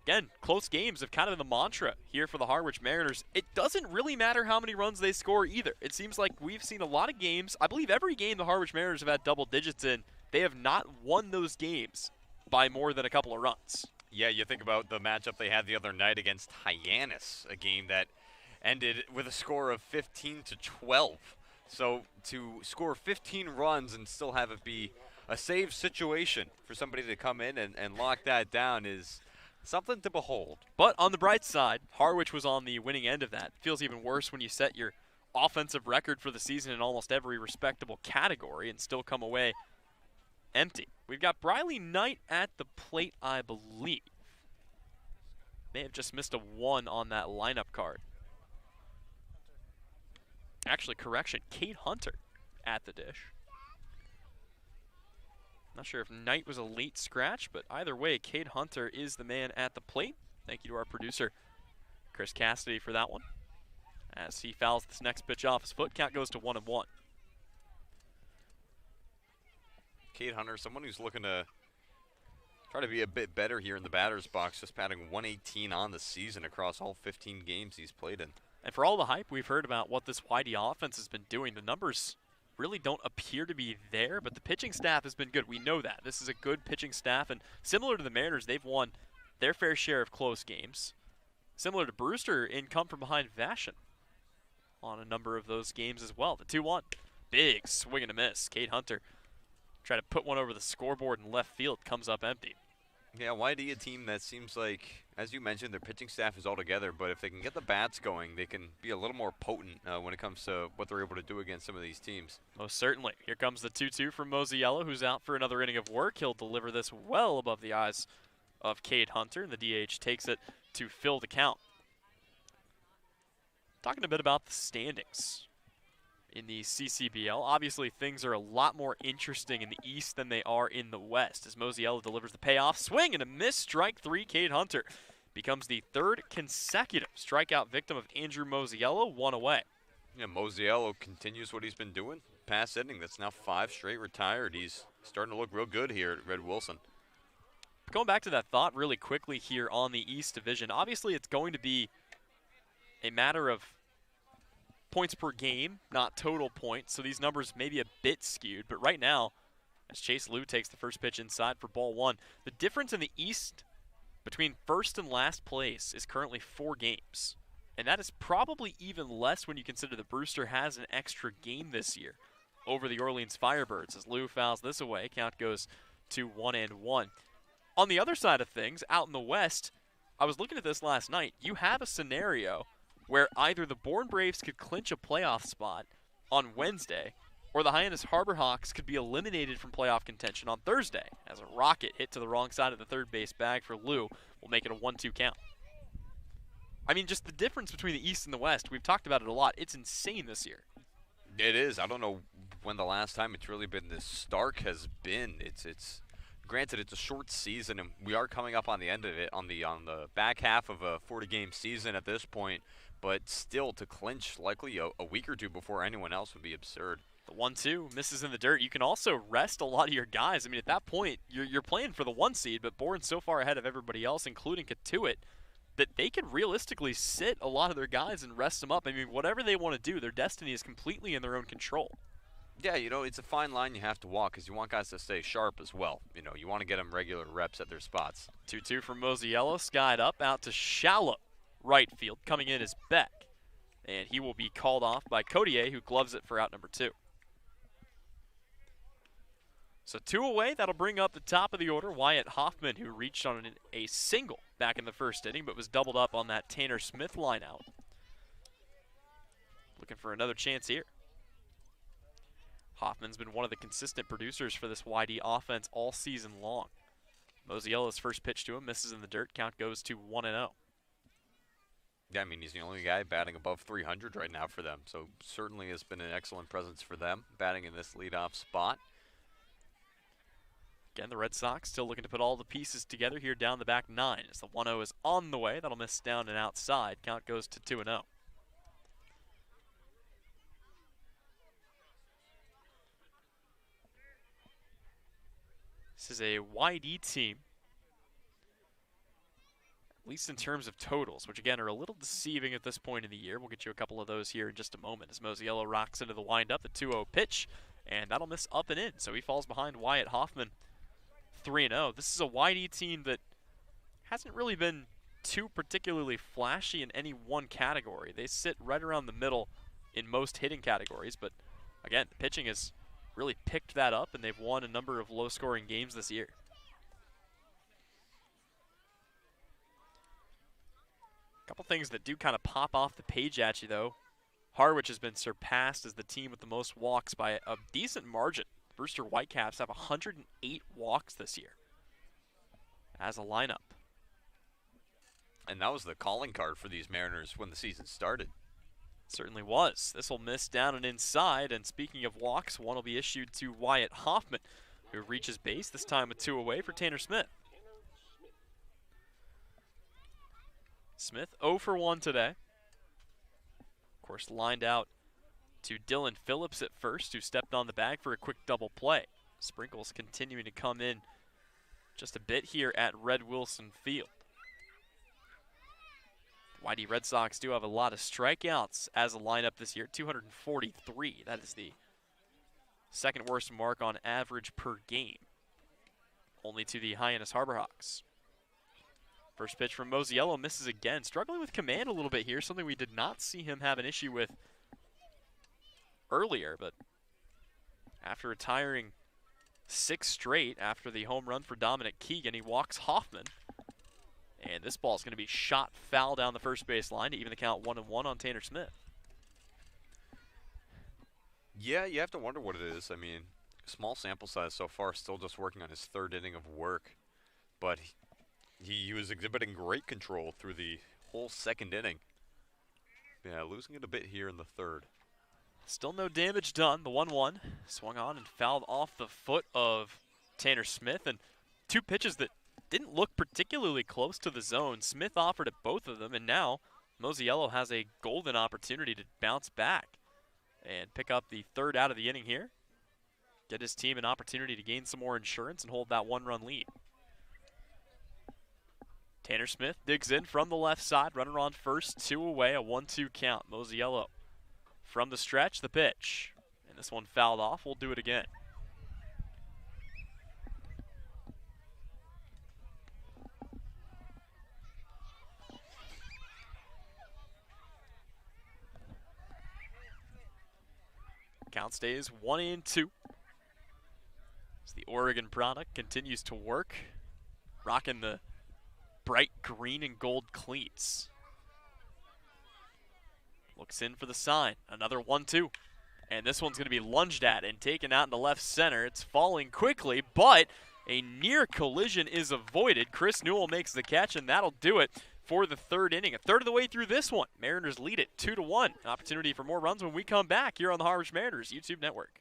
again, close games have kind of been the mantra here for the Harwich Mariners. It doesn't really matter how many runs they score either. It seems like we've seen a lot of games. I believe every game the Harwich Mariners have had double digits in, they have not won those games by more than a couple of runs. Yeah, you think about the matchup they had the other night against Hyannis, a game that ended with a score of 15-12. So to score 15 runs and still have it be a save situation for somebody to come in and lock that down is something to behold. But on the bright side, Harwich was on the winning end of that. It feels even worse when you set your offensive record for the season in almost every respectable category and still come away empty. We've got Briley Knight at the plate, I believe. May have just missed a 1 on that lineup card. Actually, correction, Kate Hunter at the dish. Not sure if Knight was a late scratch, but either way, Kate Hunter is the man at the plate. Thank you to our producer, Chris Cassidy, for that one. As he fouls this next pitch off his foot, count goes to 1-1. Kate Hunter, someone who's looking to try to be a bit better here in the batter's box, just batting 118 on the season across all 15 games he's played in. And for all the hype we've heard about what this YD offense has been doing, the numbers really don't appear to be there, but the pitching staff has been good. We know that. This is a good pitching staff, and similar to the Mariners, they've won their fair share of close games. Similar to Brewster in come-from-behind fashion on a number of those games as well. The 2-1. Big swing and a miss. Kate Hunter try to put one over the scoreboard in left field, comes up empty. Yeah, YD, a team that seems like, as you mentioned, their pitching staff is all together, but if they can get the bats going, they can be a little more potent when it comes to what they're able to do against some of these teams. Most certainly. Here comes the 2-2 from Mosiello, who's out for another inning of work. He'll deliver this well above the eyes of Kate Hunter, and the DH takes it to fill the count. Talking a bit about the standings in the CCBL. Obviously, things are a lot more interesting in the East than they are in the West, as Mosiello delivers the payoff. Swing and a miss. Strike 3. Kate Hunter becomes the 3rd consecutive strikeout victim of Andrew Mosiello. 1 away. Yeah, Mosiello continues what he's been doing. Past inning, that's now 5 straight retired. He's starting to look real good here at Red Wilson. Going back to that thought really quickly here on the East Division, obviously it's going to be a matter of points per game, not total points, so these numbers may be a bit skewed. But right now, as Chase Liu takes the first pitch inside for ball 1, the difference in the East between first and last place is currently 4 games. And that is probably even less when you consider that Brewster has an extra game this year over the Orleans Firebirds. As Liu fouls this away, count goes to 1-1. On the other side of things, out in the West, I was looking at this last night. You have a scenario where either the Bourne Braves could clinch a playoff spot on Wednesday, or the Hyannis Harbor Hawks could be eliminated from playoff contention on Thursday, as a rocket hit to the wrong side of the third base bag for Liu will make it a 1-2 count. I mean, just the difference between the East and the West, we've talked about it a lot. It's insane this year. It is. I don't know when the last time it's really been this stark has been. It's granted, it's a short season, and we are coming up on the end of it, on the back half of a 40-game season at this point. But still, to clinch likely a week or two before anyone else would be absurd. The 1-2 misses in the dirt. You can also rest a lot of your guys. I mean, at that point, you're playing for the 1 seed, but Bourne's so far ahead of everybody else, including Katuitt, that they could realistically sit a lot of their guys and rest them up. I mean, whatever they want to do, their destiny is completely in their own control. Yeah, you know, it's a fine line you have to walk because you want guys to stay sharp as well. You know, you want to get them regular reps at their spots. 2-2 from Mosiello, skied up out to shallow right field. Coming in is Beck, and he will be called off by Codier, who gloves it for out number 2. So 2 away. That'll bring up the top of the order Wyatt Hoffman, who reached on a single back in the first inning, but was doubled up on that Tanner Smith line out. Looking for another chance here. Hoffman's been one of the consistent producers for this YD offense all season long. Mosiello's first pitch to him misses in the dirt. Count goes to 1-0. Yeah, I mean, he's the only guy batting above 300 right now for them, so certainly has been an excellent presence for them, batting in this leadoff spot. Again, the Red Sox still looking to put all the pieces together here down the back 9 as the 1-0 is on the way. That'll miss down and outside. Count goes to 2-0. This is a YD team, at least in terms of totals, which again are a little deceiving at this point in the year. We'll get you a couple of those here in just a moment as Mosiello rocks into the windup, the 2-0 pitch, and that'll miss up and in. So he falls behind Wyatt Hoffman 3-0. This is a YD team that hasn't really been too particularly flashy in any one category. They sit right around the middle in most hitting categories, but again, the pitching has really picked that up, and they've won a number of low-scoring games this year. A couple things that do kind of pop off the page at you, though. Harwich has been surpassed as the team with the most walks by a decent margin. Brewster Whitecaps have 108 walks this year as a lineup. And that was the calling card for these Mariners when the season started. Certainly was. This will miss down and inside, and speaking of walks, one will be issued to Wyatt Hoffman, who reaches base, this time with 2 away for Tanner Smith. Smith 0 for 1 today. Of course, lined out to Dylan Phillips at first, who stepped on the bag for a quick double play. Sprinkles continuing to come in just a bit here at Red Wilson Field. YD Red Sox do have a lot of strikeouts as a lineup this year, 243. That is the second worst mark on average per game, only to the Hyannis Harbor Hawks. First pitch from Mosiello misses again, struggling with command a little bit here, something we did not see him have an issue with earlier, but after retiring 6 straight after the home run for Dominic Keegan, he walks Hoffman. And this ball is going to be shot foul down the first base line to even the count 1-1 on Tanner Smith. Yeah, you have to wonder what it is. I mean, small sample size so far, still just working on his 3rd inning of work. But he was exhibiting great control through the whole 2nd inning. Yeah, losing it a bit here in the 3rd. Still no damage done. The 1-1 swung on and fouled off the foot of Tanner Smith. And 2 pitches that didn't look particularly close to the zone. Smith offered at both of them, and now Mosiello has a golden opportunity to bounce back and pick up the 3rd out of the inning here. Get his team an opportunity to gain some more insurance and hold that 1-run lead. Tanner Smith digs in from the left side, runner on first, 2 away, a 1-2 count. Mosiello from the stretch, the pitch. And this one fouled off. We'll do it again. Count stays 1-2. As the Oregon product continues to work, rocking the bright green and gold cleats. Looks in for the sign. Another 1-2. And this one's going to be lunged at and taken out into left center. It's falling quickly, but a near collision is avoided. Chris Newell makes the catch, and that'll do it for the 3rd inning. A third of the way through this one. Mariners lead it 2-1. An opportunity for more runs when we come back here on the Harwich Mariners YouTube network.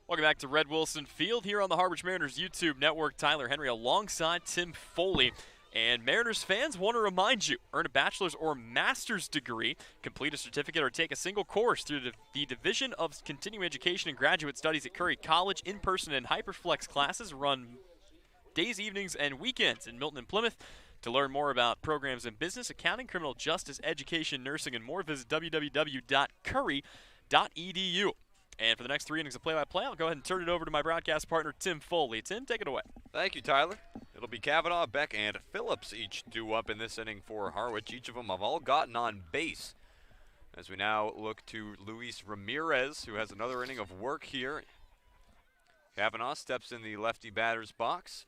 Welcome back to Red Wilson Field here on the Harwich Mariners YouTube network. Tyler Henry alongside Tim Foley. And Mariners fans want to remind you, earn a bachelor's or master's degree, complete a certificate, or take a single course through the Division of Continuing Education and Graduate Studies at Curry College. In-person and Hyperflex classes run days, evenings, and weekends in Milton and Plymouth. To learn more about programs in business, accounting, criminal justice, education, nursing, and more, visit www.curry.edu. And for the next 3 innings of play-by-play, I'll go ahead and turn it over to my broadcast partner, Tim Foley. Tim, take it away. Thank you, Tyler. It'll be Kavanaugh, Beck, and Phillips each due up in this inning for Harwich. Each of them have all gotten on base. As we now look to Luis Ramirez, who has another inning of work here. Kavanaugh steps in the lefty batter's box.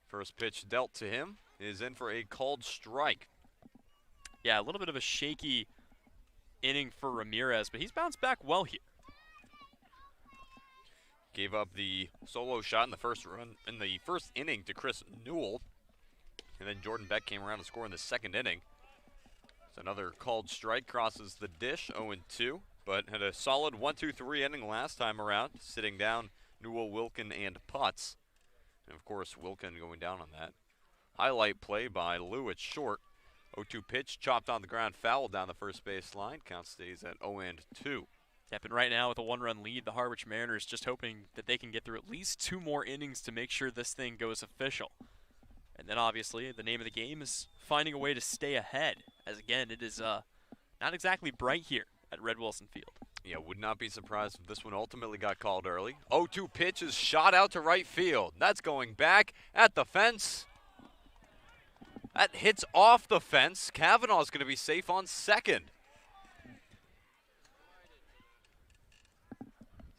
First pitch dealt to him is in for a called strike. Yeah, a little bit of a shaky inning for Ramirez, but he's bounced back well here. Gave up the solo shot in the first inning to Chris Newell. And then Jordan Beck came around to score in the second inning. So another called strike crosses the dish, 0-2, but had a solid 1-2-3 inning last time around, sitting down Newell, Wilkin, and Putz. And of course, Wilkin going down on that. Highlight play by Lou at short. 0-2 pitch, chopped on the ground, foul down the first base line. Count stays at 0-2. Yep, and right now with a 1-run lead, the Harwich Mariners just hoping that they can get through at least 2 more innings to make sure this thing goes official. And then obviously the name of the game is finding a way to stay ahead, as again it is not exactly bright here at Red Wilson Field. Yeah, would not be surprised if this one ultimately got called early. 0-2 pitch is shot out to right field. That's going back at the fence. That hits off the fence. Kavanaugh's going to be safe on second.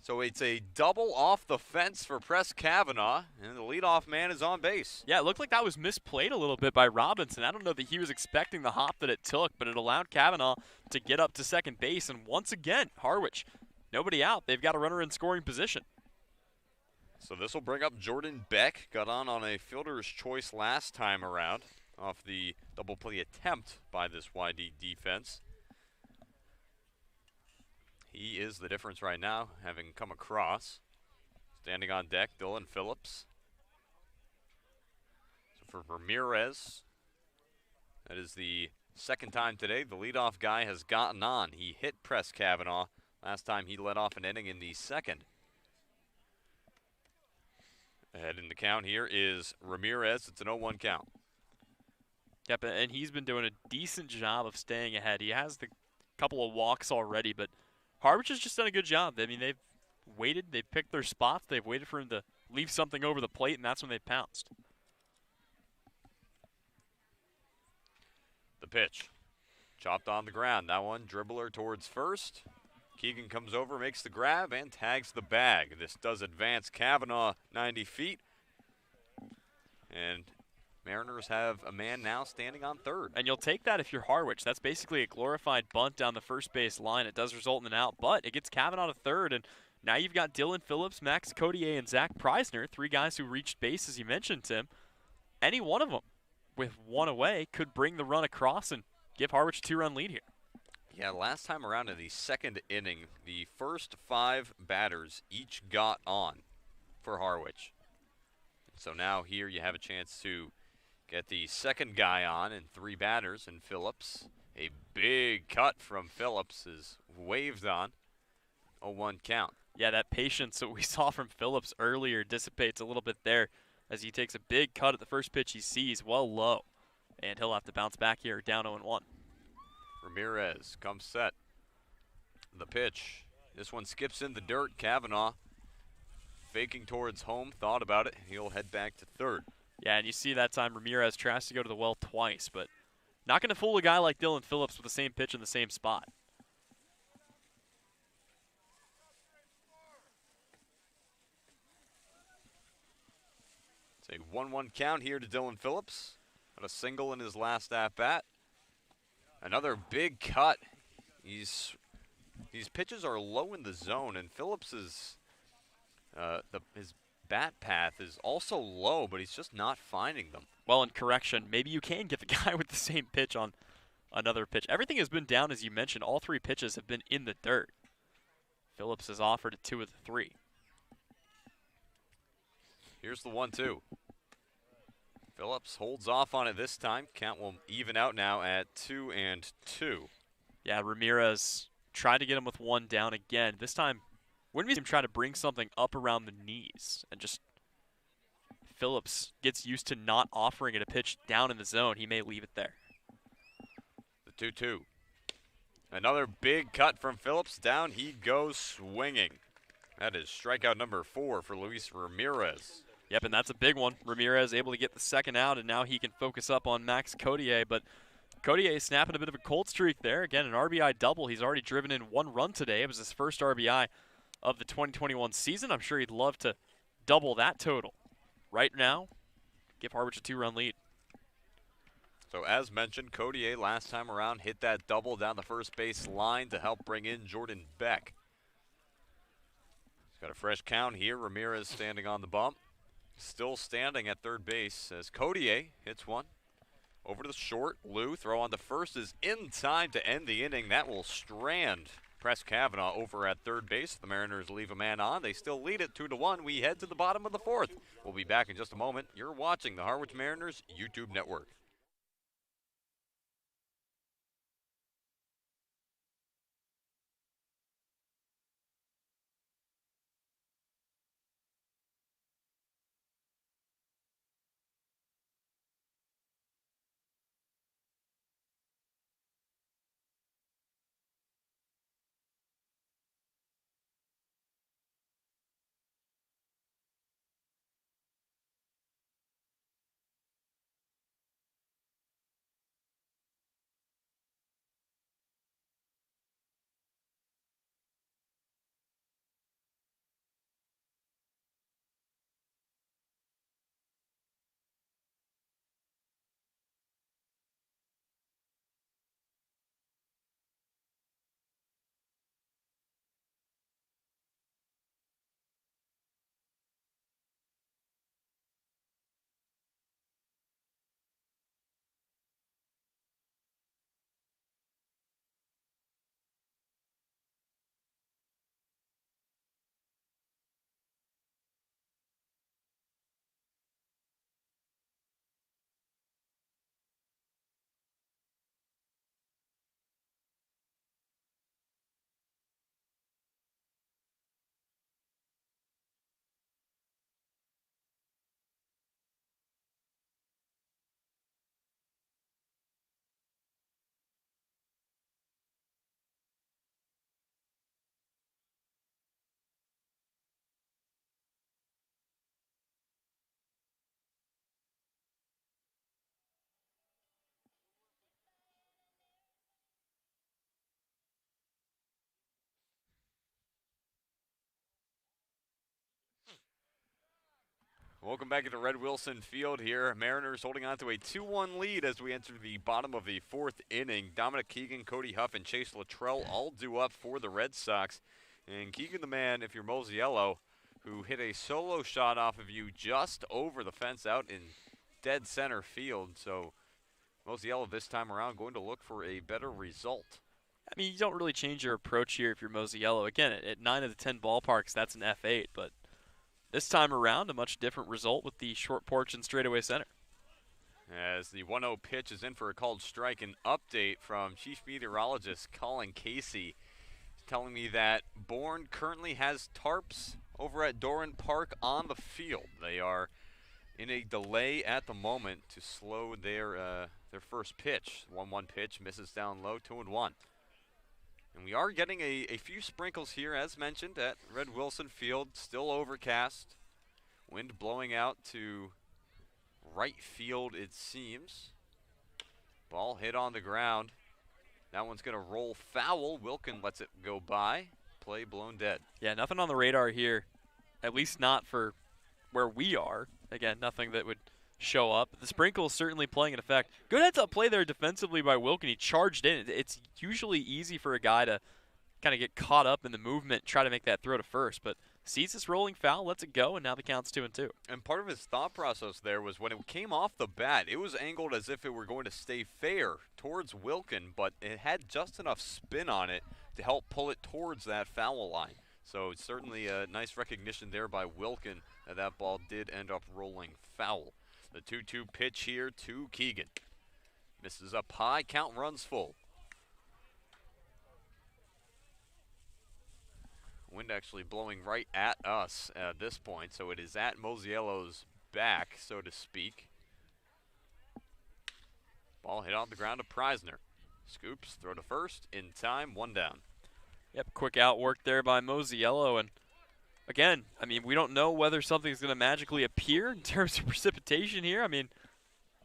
So it's a double off the fence for Press Kavanaugh, and the leadoff man is on base. Yeah, it looked like that was misplayed a little bit by Robinson. I don't know that he was expecting the hop that it took, but it allowed Kavanaugh to get up to second base. And once again, Harwich, nobody out. They've got a runner in scoring position. So this will bring up Jordan Beck. Got on a fielder's choice last time around off the double play attempt by this YD defense. He is the difference right now, having come across. Standing on deck, Dylan Phillips. So for Ramirez, that is the second time today the leadoff guy has gotten on. He hit Press Kavanaugh last time he led off an inning in the second. Ahead in the count here is Ramirez. It's an 0-1 count. Yep, and he's been doing a decent job of staying ahead. He has the couple of walks already, but Harwich has just done a good job. I mean, they've waited, they've picked their spots, they've waited for him to leave something over the plate, and that's when they pounced. The pitch. Chopped on the ground. That one, dribbler towards first. Keegan comes over, makes the grab, and tags the bag. This does advance Kavanaugh 90 feet. And Mariners have a man now standing on third. And you'll take that if you're Harwich. That's basically a glorified bunt down the first base line. It does result in an out, but it gets Kavanaugh to third, and now you've got Dylan Phillips, Max Codier, and Zach Preisner, 3 guys who reached base, as you mentioned, Tim. Any one of them, with one away, could bring the run across and give Harwich a 2-run lead here. Yeah, last time around in the second inning, the first 5 batters each got on for Harwich. So now here you have a chance to get the second guy on and 3 batters, and Phillips. A big cut from Phillips is waved on. 0-1 count. Yeah, that patience that we saw from Phillips earlier dissipates a little bit there as he takes a big cut at the first pitch he sees, well low. And he'll have to bounce back here down 0-1. Ramirez comes set. The pitch. This one skips in the dirt. Kavanaugh faking towards home, thought about it. He'll head back to third. Yeah, and you see that time Ramirez tries to go to the well twice, but not going to fool a guy like Dylan Phillips with the same pitch in the same spot. It's a 1-1 count here to Dylan Phillips. Got a single in his last at-bat. Another big cut. These pitches are low in the zone, and Phillips's his bat path is also low, but he's just not finding them. Well, in correction, maybe you can get the guy with the same pitch on another pitch. Everything has been down, as you mentioned. All 3 pitches have been in the dirt. Phillips has offered 2 of the 3. Here's the 1-2. Phillips holds off on it this time. Count will even out now at 2-2. Yeah, Ramirez tried to get him with one down again. This time, wouldn't be him trying to bring something up around the knees, and just Phillips gets used to not offering it a pitch down in the zone. He may leave it there. The 2-2. Another big cut from Phillips. Down he goes swinging. That is strikeout number 4 for Luis Ramirez. Yep, and that's a big one. Ramirez able to get the second out, and now he can focus up on Max Codier. But Codier snapping a bit of a cold streak there. Again, an RBI double. He's already driven in 1 run today. It was his first RBI of the 2021 season. I'm sure he'd love to double that total. Right now, give Harwich a 2-run lead. So as mentioned, Codier last time around hit that double down the first base line to help bring in Jordan Beck. He's got a fresh count here. Ramirez standing on the bump. Still standing at third base as Codier hits one. Over to the short. Lou throw on the first is in time to end the inning. That will strand Press Kavanaugh over at third base. The Mariners leave a man on. They still lead it 2-1. We head to the bottom of the 4th. We'll be back in just a moment. You're watching the Harwich Mariners YouTube network. Welcome back to Red Wilson Field here. Mariners holding on to a 2-1 lead as we enter the bottom of the 4th inning. Dominic Keegan, Cody Huff, and Chase Luttrell all due up for the Red Sox. And Keegan the man, if you're Mosiello, who hit a solo shot off of you just over the fence out in dead center field. So Mosiello this time around going to look for a better result. I mean, you don't really change your approach here if you're Mosiello. Again, at 9 of the 10 ballparks, that's an F8, but this time around, a much different result with the short porch and straightaway center. As the 1-0 pitch is in for a called strike, an update from Chief Meteorologist Colin Casey telling me that Bourne currently has tarps over at Doran Park on the field. They are in a delay at the moment to slow their first pitch. 1-1 pitch misses down low, 2-1. And we are getting a few sprinkles here, as mentioned, at Red Wilson Field. Still overcast. Wind blowing out to right field, it seems. Ball hit on the ground. That one's going to roll foul. Wilkin lets it go by. Play blown dead. Yeah, nothing on the radar here, at least not for where we are. Again, nothing that would show up. The sprinkle is certainly playing an effect. Good heads-up play there defensively by Wilkin. He charged in. It's usually easy for a guy to kind of get caught up in the movement, try to make that throw to first, but sees this rolling foul, lets it go, and now the count's 2-2. And part of his thought process there was when it came off the bat, it was angled as if it were going to stay fair towards Wilkin, but it had just enough spin on it to help pull it towards that foul line. So it's certainly a nice recognition there by Wilkin that that ball did end up rolling foul. The 2-2 pitch here to Keegan. Misses up high, count runs full. Wind actually blowing right at us at this point, so it is at Mosiello's back, so to speak. Ball hit on the ground to Preisner. Scoops, throw to first, in time, one down. Yep, quick outwork there by Mosiello, and again, I mean, we don't know whether something's going to magically appear in terms of precipitation here. I mean,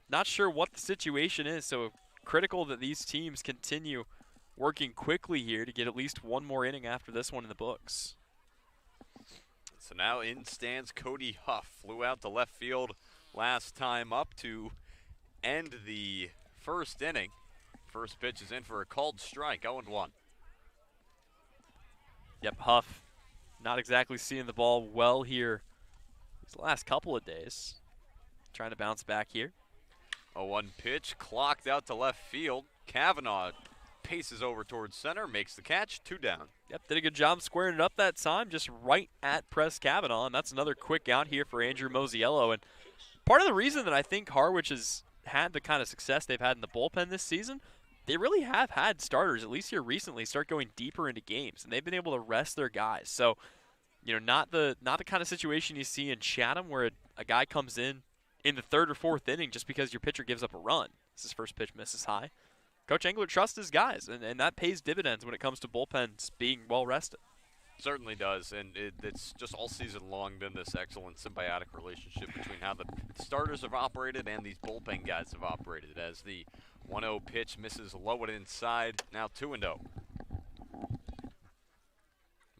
not sure what the situation is, so critical that these teams continue working quickly here to get at least one more inning after this one in the books. So now in stands Cody Huff. Flew out to left field last time up to end the first inning. First pitch is in for a called strike, 0-1. Yep, Huff not exactly seeing the ball well here these last couple of days. Trying to bounce back here. 0-1 pitch, clocked out to left field. Kavanaugh paces over towards center, makes the catch, 2 down. Yep, did a good job squaring it up that time, just right at Press Kavanaugh, and that's another quick out here for Andrew Mosiello. And part of the reason that I think Harwich has had the kind of success they've had in the bullpen this season, they really have had starters, at least here recently, start going deeper into games, and they've been able to rest their guys. So, you know, not the kind of situation you see in Chatham where a guy comes in the third or fourth inning just because your pitcher gives up a run. This is first pitch misses high. Coach Engler trusts his guys, and that pays dividends when it comes to bullpens being well rested. Certainly does, and it's just all season long been this excellent symbiotic relationship between how the starters have operated and these bullpen guys have operated. As the 1-0 pitch misses low and inside, now 2-0.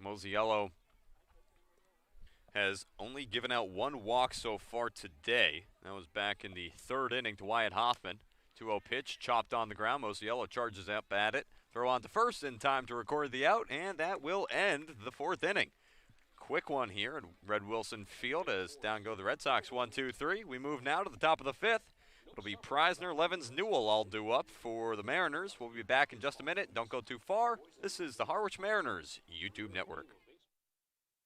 Mosiello has only given out 1 walk so far today. That was back in the third inning to Wyatt Hoffman. 2-0 pitch, chopped on the ground. Mosiello charges up at it. Throw on to first in time to record the out, and that will end the fourth inning. Quick one here at Red Wilson Field as down go the Red Sox. 1-2-3. We move now to the top of the fifth. It'll be Preisner, Levens, Newell all due up for the Mariners. We'll be back in just a minute. Don't go too far. This is the Harwich Mariners YouTube Network.